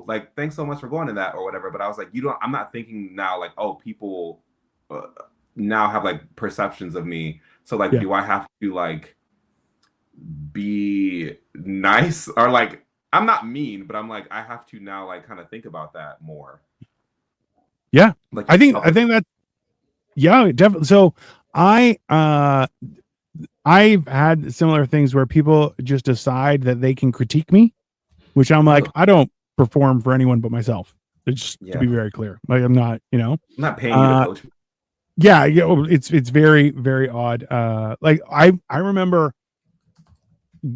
like, thanks so much for going to that or whatever. But I was like, I'm not thinking now like, people now have like perceptions of me. So like, do I have to like be nice, or like, I'm not mean, but I'm like, I have to now like kind of think about that more. Yeah. Like, I think that, definitely. So I've had similar things where people just decide that they can critique me, which I'm like, I don't perform for anyone but myself. Just to be very clear. Like, I'm not, I'm not paying you to coach me. Yeah, it's very, very odd. Like I remember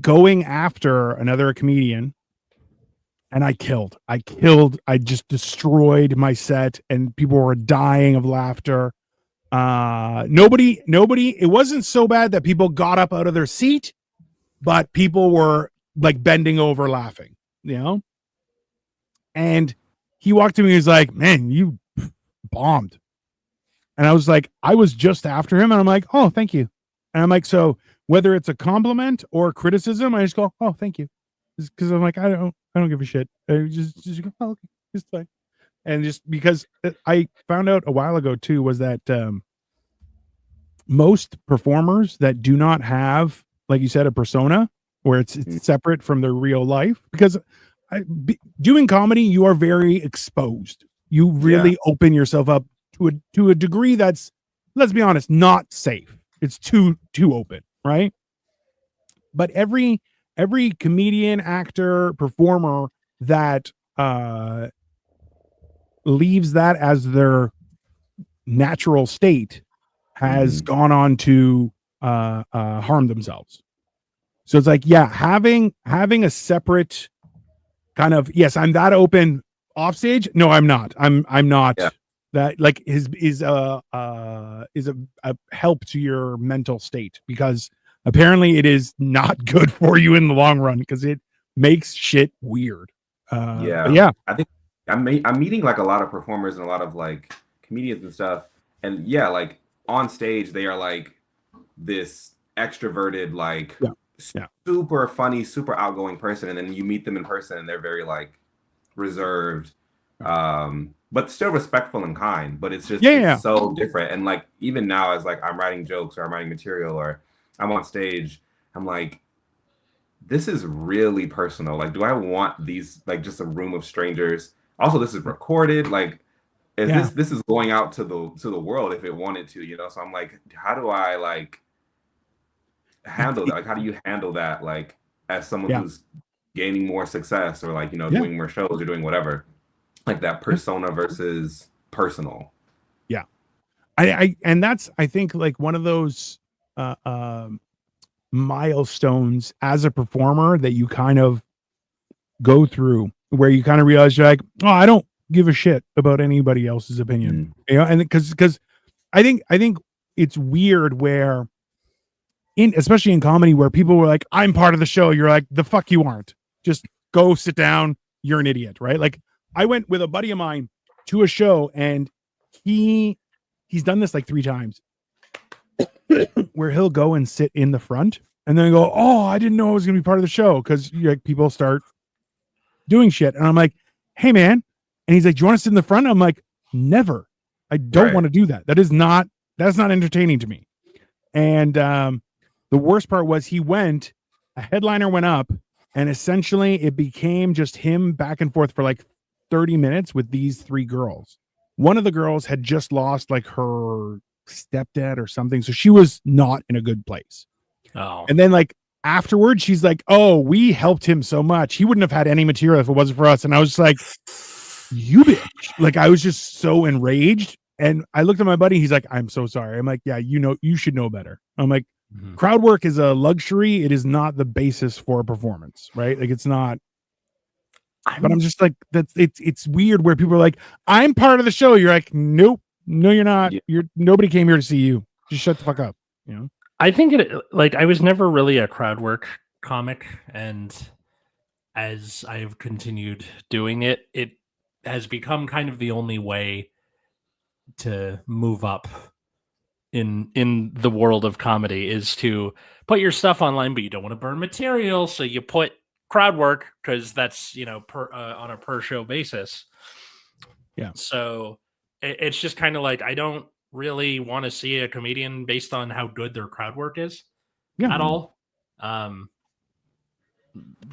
going after another comedian, and I just destroyed my set, and people were dying of laughter. Nobody, it wasn't so bad that people got up out of their seat, but people were like bending over laughing, and he walked to me, he was like, man, you bombed. And I was like, I was just after him, and I'm like, oh, thank you. And I'm like, so whether it's a compliment or criticism, I just go, oh, thank you, because I'm like, I don't give a shit. I just go, oh, okay, it's fine. And just because I found out a while ago too was that most performers that do not have, like you said, a persona where it's separate from their real life, because doing comedy, you are very exposed. You really open yourself up to a degree that's, let's be honest, not safe. It's too open, right? But every comedian, actor, performer that leaves that as their natural state has gone on to harm themselves. So it's like, having a separate kind of, yes, I'm that open off stage. No, I'm not. I'm not. Yeah. That like is a help to your mental state, because apparently it is not good for you in the long run, because it makes shit weird. I think I'm meeting like a lot of performers and a lot of like comedians and stuff, and like on stage they are like this extroverted, like super funny, super outgoing person, and then you meet them in person and they're very like reserved, but still respectful and kind. But it's just it's so different. And like even now, as like I'm writing jokes or I'm writing material or I'm on stage, I'm like, this is really personal. Like, do I want these, like, just a room of strangers? Also, this is recorded. Like, this is going out to the world if it wanted to, So I'm like, how do I like handle that? Like, how do you handle that, like, as someone who's gaining more success, or like, doing more shows or doing whatever, like that persona versus personal. Yeah, and that's, I think, like one of those milestones as a performer that you kind of go through, where you kind of realize you're like, oh, I don't give a shit about anybody else's opinion, and because I think it's weird where especially in comedy where people were like, I'm part of the show. You're like, the fuck you aren't. Just go sit down. You're an idiot, right? Like I went with a buddy of mine to a show and he's done this like 3 times where he'll go and sit in the front and then go, oh, I didn't know I was going to be part of the show. Cause like people start doing shit. And I'm like, hey man. And he's like, do you want to sit in the front? I'm like, never. I don't want to do that. That's not entertaining to me. And the worst part was a headliner went up and essentially it became just him back and forth for like 30 minutes with these 3 girls. One of the girls had just lost like her stepdad or something. So she was not in a good place. Oh. And then like afterwards, she's like, oh, we helped him so much. He wouldn't have had any material if it wasn't for us. And I was just like, you bitch. Like I was just so enraged. And I looked at my buddy. He's like, I'm so sorry. I'm like, yeah, you should know better. I'm like, crowd work is a luxury. It is not the basis for a performance, right? Like it's not. But I'm just like, it's weird where people are like, I'm part of the show. You're like, nope, no, you're not. Nobody came here to see you. Just shut the fuck up. You know? I think I was never really a crowd work comic, and as I've continued doing it, it has become kind of the only way to move up in the world of comedy is to put your stuff online, but you don't want to burn material, so you put crowd work because that's on a per show basis. Yeah. So it's just kind of like I don't really want to see a comedian based on how good their crowd work is at all.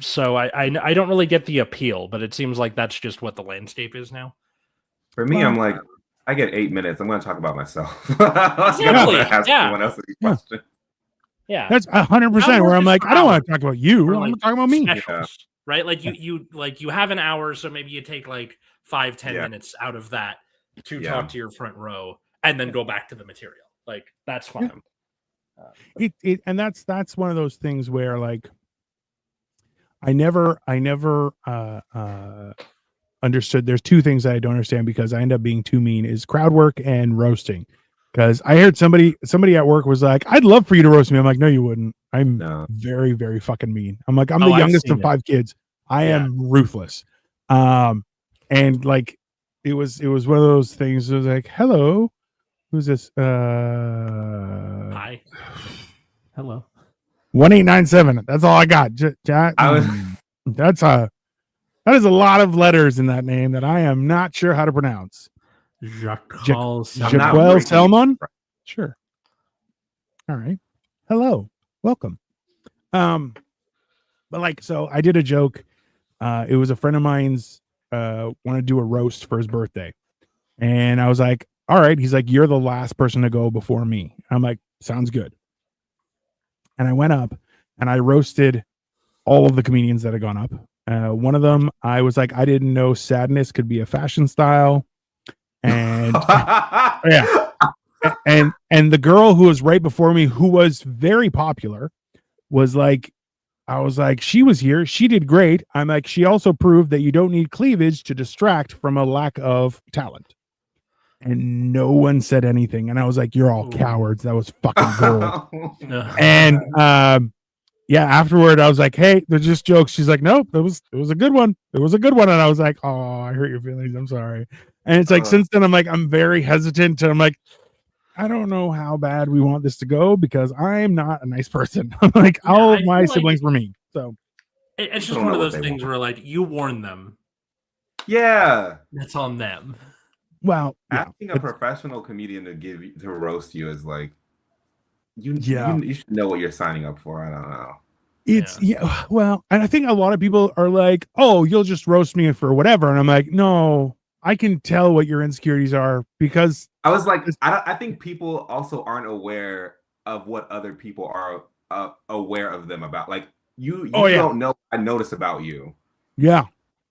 So I don't really get the appeal, but it seems like that's just what the landscape is now. For me, I'm like, I get 8 minutes. I'm going to talk about myself. Exactly. Someone else any question. Yeah, that's 100% where I'm like, I don't want to talk about you. I'm talking about me. Specials, right? Like you have an hour, so maybe you take like 5-10 minutes out of that to talk to your front row, and then go back to the material. Like that's fine. And that's one of those things where like I never understood. There's 2 things that I don't understand because I end up being too mean is crowd work and roasting. Because I heard somebody at work was like, I'd love for you to roast me. I'm like, no, you wouldn't. I'm very, very fucking mean. I'm like, I'm the youngest of 5 kids. I am ruthless. And like it was one of those things. It was like, hello, who's this? Hi. Hello. 1897. That's all I got. That is a lot of letters in that name that I am not sure how to pronounce. Jacques Selmon? Sure. All right. Hello. Welcome. But like, so I did a joke. It was a friend of mine's wanted to do a roast for his birthday. And I was like, all right. He's like, you're the last person to go before me. I'm like, sounds good. And I went up and I roasted all of the comedians that had gone up. One of them, I was like, I didn't know sadness could be a fashion style. And and the girl who was right before me, who was very popular, was like, I was like, she was here, she did great. I'm like, she also proved that you don't need cleavage to distract from a lack of talent. And no one said anything. And I was like, you're all cowards. That was fucking gold. And afterward I was like, hey, they're just jokes. She's like, nope, it was a good one. It was a good one. And I was like, oh, I hurt your feelings. I'm sorry. And it's like, since then, I'm like, I'm very hesitant. I'm like, I don't know how bad we want this to go because I'm not a nice person. I'm like, all of my siblings were mean. So it's just one of those things where like you warn them. Yeah. That's on them. Well, asking a professional comedian to roast you is like, you should know what you're signing up for. I don't know. It's well, and I think a lot of people are like, oh, you'll just roast me for whatever. And I'm like, no, I can tell what your insecurities are because I was like, I think people also aren't aware of what other people are aware of them about. Like you don't know. I notice about you. Yeah.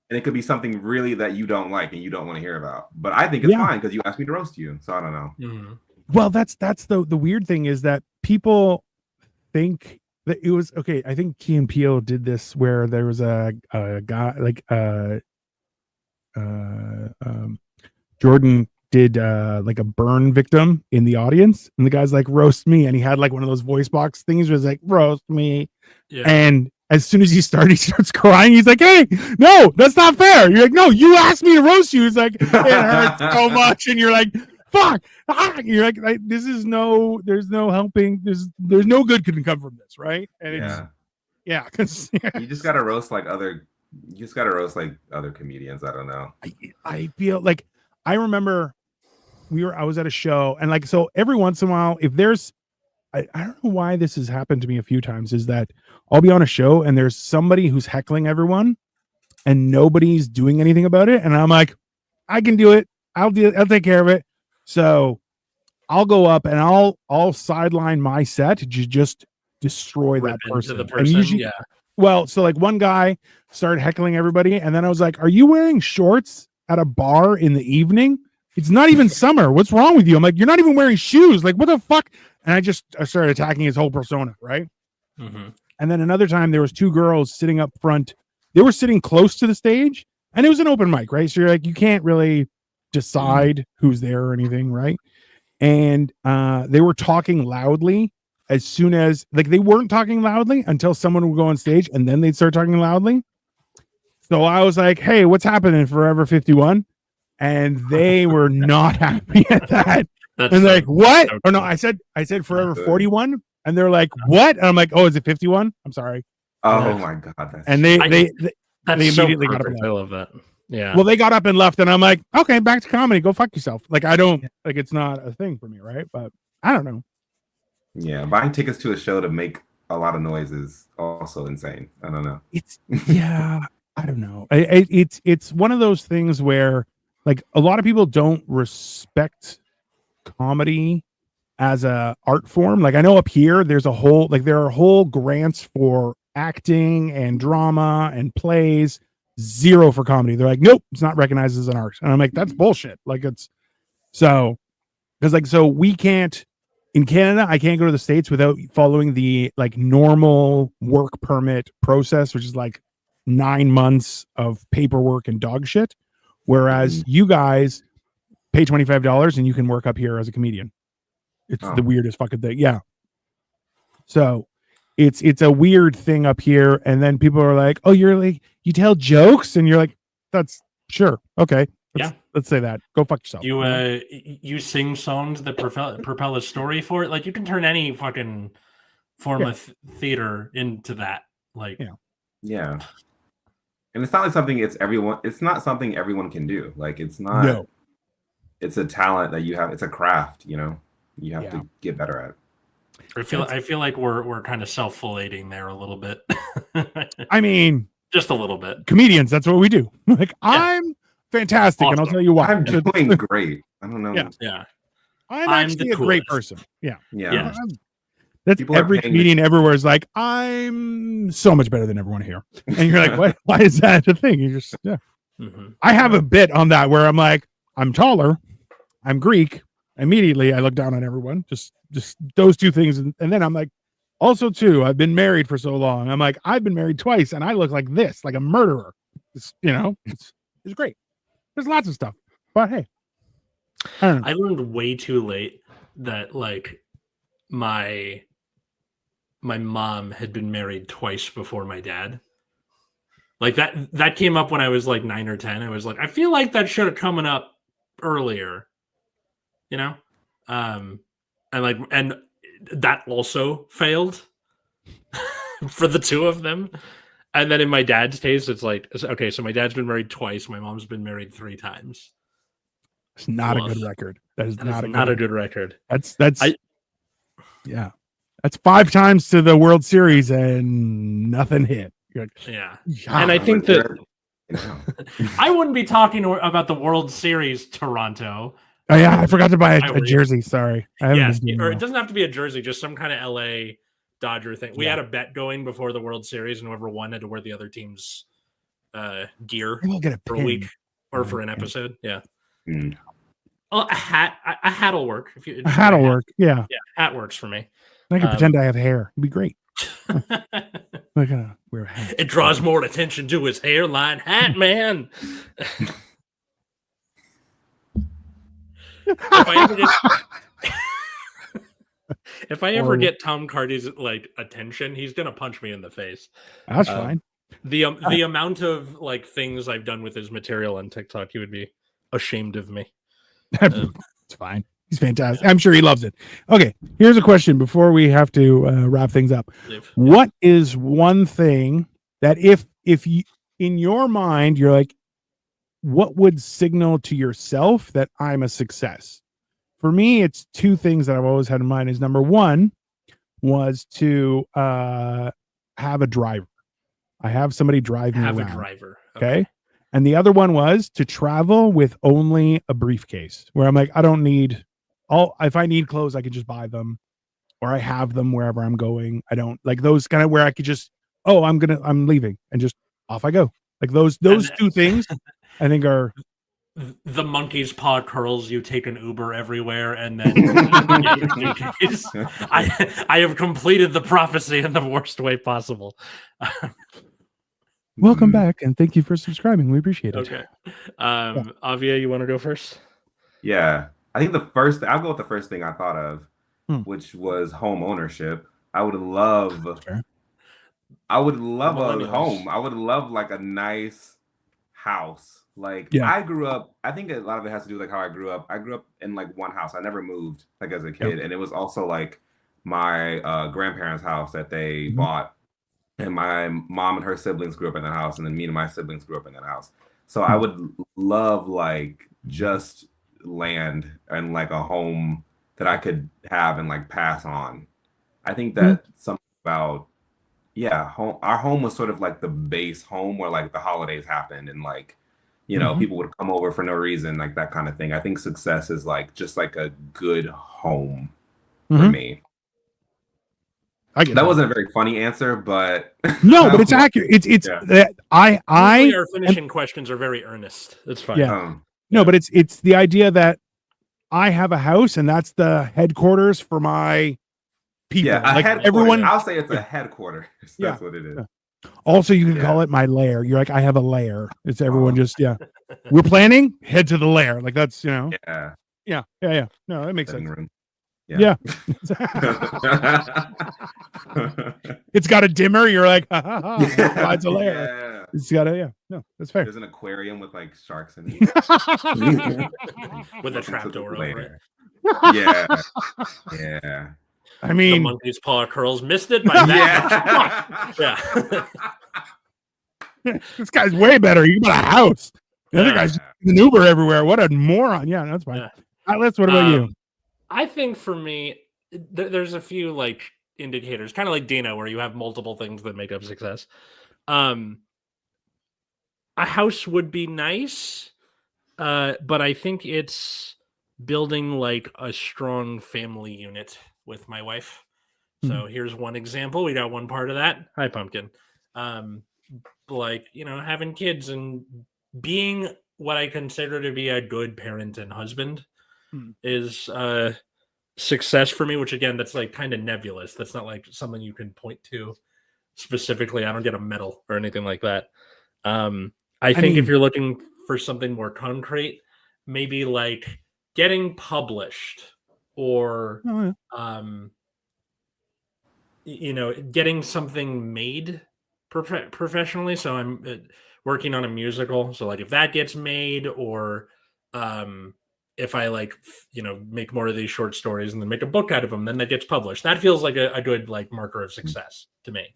And it could be something really that you don't like and you don't want to hear about. But I think it's fine because you asked me to roast you. So I don't know. Mm-hmm. Well, that's the weird thing is that people think that it was okay. I think Key and Peele did this where there was a guy like Jordan did like a burn victim in the audience, and the guy's like, roast me, and he had like one of those voice box things where it's like, roast me. Yeah. And as soon as he starts crying. He's like, hey, no, that's not fair. You're like, no, you asked me to roast you. It's like, it hurts so much. And you're like, fuck. You're like, this is there's no helping. There's no good can come from this, right? And it's because you just gotta roast like other comedians. I don't know. I feel like I remember I was at a show, and like, so every once in a while, if there's I don't know why this has happened to me a few times, is that I'll be on a show and there's somebody who's heckling everyone and nobody's doing anything about it. And I'm like, I can do it. I'll take care of it. So I'll go up and I'll sideline my set to just destroy that person. And usually, well, so like one guy started heckling everybody, and then I was like, are you wearing shorts at a bar in the evening? It's not even summer. What's wrong with you? I'm like, you're not even wearing shoes. Like, what the fuck? And I started attacking his whole persona, right? Mm-hmm. And then another time there was two girls sitting up front. They were sitting close to the stage, and it was an open mic, right? So you're like, you can't really decide who's there or anything, right? And they were talking loudly as soon as, like, they weren't talking loudly until someone would go on stage, and then they'd start talking loudly. So I was like, hey, what's happening, Forever 51? And they were not happy at that. And they're like, what? Or no, I said Forever 41. And they're like, what? And I'm like, oh, is it 51? I'm sorry. Oh my God. And they immediately got up and left. I love that. Yeah. Well, they got up and left, and I'm like, okay, back to comedy. Go fuck yourself. Like, I don't, like, it's not a thing for me, right? But I don't know. Yeah, buying tickets to a show to make a lot of noise is also insane. I don't know. I don't know. It's one of those things where, like, a lot of people don't respect comedy as a art form. Like, I know up here there are whole grants for acting and drama and plays, zero for comedy. They're like, nope, it's not recognized as an art. And I'm like, that's bullshit. Like, it's so, because like, so we can't in Canada, I can't go to the States without following the like normal work permit process, which is like 9 months of paperwork and dog shit. Whereas you guys pay $25 and you can work up here as a comedian. It's the weirdest fucking thing. Yeah. So it's a weird thing up here. And then people are like, oh, you're like, you tell jokes? And you're like, that's sure. Okay. Let's say that. Go fuck yourself. You sing songs that propel a story for it. Like, you can turn any fucking form of theater into that. Like, yeah. And it's not like something it's not something everyone can do. Like, it's not. No. It's a talent that you have. It's a craft, you have to get better at. I feel like we're kind of self-flating there a little bit. I mean, just a little bit. Comedians, that's what we do. Like, I'm fantastic, awesome. And I'll tell you why. I'm doing great. I don't know. Yeah. I'm actually a great person. Yeah. That's people every comedian everywhere is like, I'm so much better than everyone here. And you're like, what? Why is that a thing? You just I have a bit on that where I'm like, I'm taller, I'm Greek. Immediately I look down on everyone. Just those two things. And then I'm like, also too, I've been married for so long. I'm like, I've been married twice and I look like this, like a murderer. It's great. There's lots of stuff. But hey. I learned way too late that like my mom had been married twice before my dad. Like that came up when I was like 9 or 10. I was like, I feel like that should have come up earlier, and that also failed for the two of them. And then in my dad's case, it's like, okay, so my dad's been married twice. My mom's been married 3 times. It's not a good record. That is not a good record. That's 5 times to the World Series and nothing hit. And I think that I wouldn't be talking about the World Series, Toronto. Oh yeah, I forgot to buy a jersey. Sorry. Or it doesn't have to be a jersey, just some kind of LA Dodger thing. We had a bet going before the World Series, and whoever won had to wear the other team's gear for a week or for an episode. Yeah. Well, a hat'll work. A hat'll work. Yeah. Yeah, hat works for me. I can pretend I have hair. It'd be great. We're gonna wear a hat. It draws more attention to his hairline. Hat man. if I ever get if I ever get Tom Hardy's like attention, he's gonna punch me in the face. That's fine. The amount of like things I've done with his material on TikTok, he would be ashamed of me. It's fine. He's fantastic. I'm sure he loves it. Okay, here's a question before we have to wrap things up. What is one thing that if you in your mind you're like, what would signal to yourself that I'm a success? For me, it's two things that I've always had in mind. Is number one was to have a driver. I have somebody drive me around. Have a driver. Okay. And the other one was to travel with only a briefcase, where I'm like, I don't need if I need clothes, I can just buy them, or I have them wherever I'm going. I don't like those kind of where I could just, I'm leaving and just off I go. Like those two things I think are the monkey's paw curls. You take an Uber everywhere, and then I have completed the prophecy in the worst way possible. Welcome back, and thank you for subscribing. We appreciate it. Okay, Aughviee, you want to go first? Yeah, I think I'll go with the first thing I thought of, which was home ownership. I would love a home. I would love like a nice house. Like I grew up, I think a lot of it has to do with like how I grew up. I grew up in like one house. I never moved like as a kid. And it was also like my grandparents' house that they bought. And my mom and her siblings grew up in that house. And then me and my siblings grew up in that house. So I would love like just land and like a home that I could have and like pass on. I think that something about, home. Our home was sort of like the base home where like the holidays happened and like, people would come over for no reason, like that kind of thing. I think success is like just like a good home for me. That wasn't a very funny answer, but no, but it's accurate. It's our finishing questions are very earnest. It's fine. No, but it's the idea that I have a house and that's the headquarters for my people. Yeah, like everyone. I'll say it's a headquarters. That's what it is. Also, you can call it my lair. You're like, I have a lair. It's everyone just we're planning, head to the lair. Like that's Yeah. No, that makes sense. Room. Yeah. It's got a dimmer. You're like, it's a lair. Yeah. It's got a no, that's fair. There's an aquarium with like sharks in it. With a trapdoor over it. Yeah. I mean, the monkey's paw curls missed it by that. Yeah. This guy's way better. You got a house. The other guy's an Uber everywhere. What a moron. Yeah, that's fine. What about you? I think for me, there's a few like indicators, kind of like Dina, where you have multiple things that make up success. A house would be nice, but I think it's building like a strong family unit with my wife. So here's one example. We got one part of that. Hi, Pumpkin. Like, having kids and being what I consider to be a good parent and husband is success for me, which again, that's like kind of nebulous. That's not like something you can point to specifically. I don't get a medal or anything like that. I think if you're looking for something more concrete, maybe like getting published or getting something made professionally. So I'm working on a musical, so like if that gets made, or if I like make more of these short stories and then make a book out of them, then that gets published, that feels like a good like marker of success to me.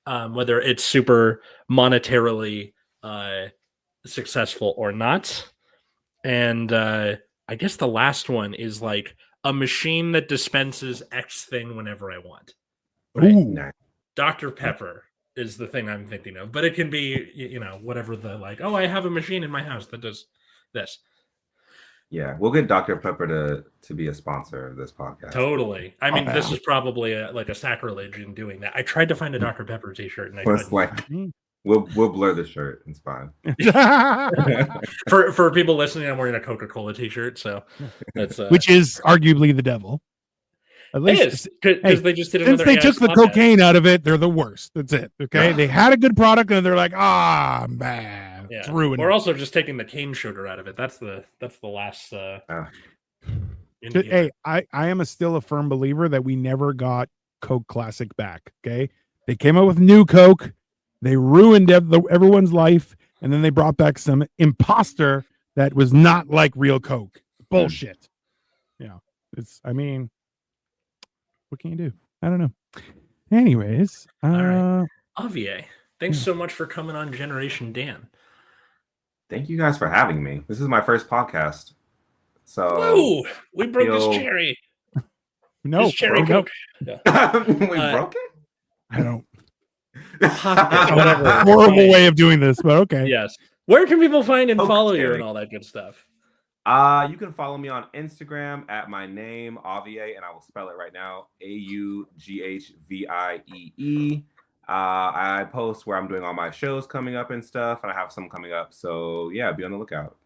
Whether it's super monetarily successful or not. And I guess the last one is like a machine that dispenses X thing whenever I want. Right? Dr. Pepper is the thing I'm thinking of, but it can be, whatever the like, I have a machine in my house that does this. Yeah, we'll get Dr. Pepper to be a sponsor of this podcast. Totally. I mean, this is probably a sacrilege in doing that. I tried to find a Dr. Pepper t-shirt and I couldn't. We'll blur the shirt. It's fine. For people listening, I'm wearing a Coca-Cola t-shirt, so that's which is arguably the devil. At least because they just did since they took the cocaine out of it, they're the worst. That's it. Okay, they had a good product and they're like, man, it's ruined. We're also just taking the cane sugar out of it. That's the last. Hey, I am still a firm believer that we never got Coke Classic back. Okay, they came out with new Coke, they ruined everyone's life, and then they brought back some imposter that was not like real Coke. Bullshit. Yeah, I mean, what can you do? I don't know. Anyways, all right. Aughviee, thanks so much for coming on Generation Dan. Thank you guys for having me. This is my first podcast. So whoa, we broke his cherry. No, his cherry Coke. No. Yeah. We broke it? I don't. Whatever. Horrible way of doing this, but okay. Yes. Where can people find and follow you and all that good stuff? You can follow me on Instagram at my name, Aughviee, and I will spell it right now, AUGHVIEE. I post where I'm doing all my shows coming up and stuff, and I have some coming up. So yeah, be on the lookout.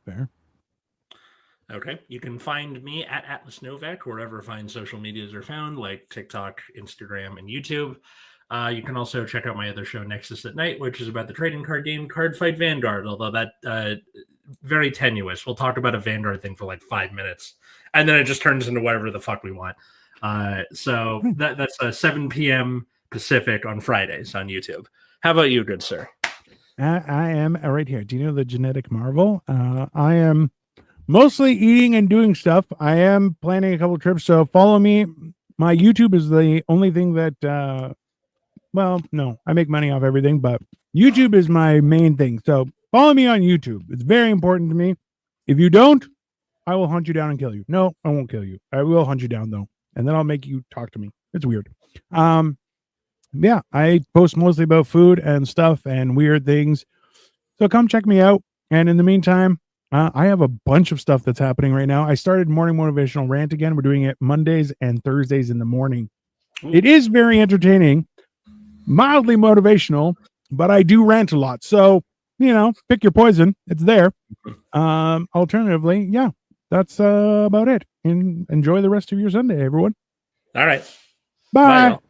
Fair. Okay. You can find me at Atlas Novak, wherever fine social medias are found, like TikTok, Instagram, and YouTube. You can also check out my other show, Nexus at Night, which is about the trading card game Card Fight Vanguard, although that very tenuous. We'll talk about a Vanguard thing for like 5 minutes, and then it just turns into whatever the fuck we want. So that's 7 p.m. Pacific on Fridays on YouTube. How about you, good sir? I am right here. Do you know the Genetic Marvel? I am mostly eating and doing stuff. I am planning a couple of trips, so follow me. My YouTube is the only thing that, well, no, I make money off everything, but YouTube is my main thing. So follow me on YouTube. It's very important to me. If you don't, I will hunt you down and kill you. No, I won't kill you. I will hunt you down though, and then I'll make you talk to me. It's weird. Yeah, I post mostly about food and stuff and weird things. So come check me out. And in the meantime, I have a bunch of stuff that's happening right now. I started Morning Motivational Rant again. We're doing it Mondays and Thursdays in the morning. Ooh. It is very entertaining, mildly motivational, but I do rant a lot. So, pick your poison. It's there. Alternatively, yeah, that's about it. And enjoy the rest of your Sunday, everyone. All right. Bye. Bye, y'all.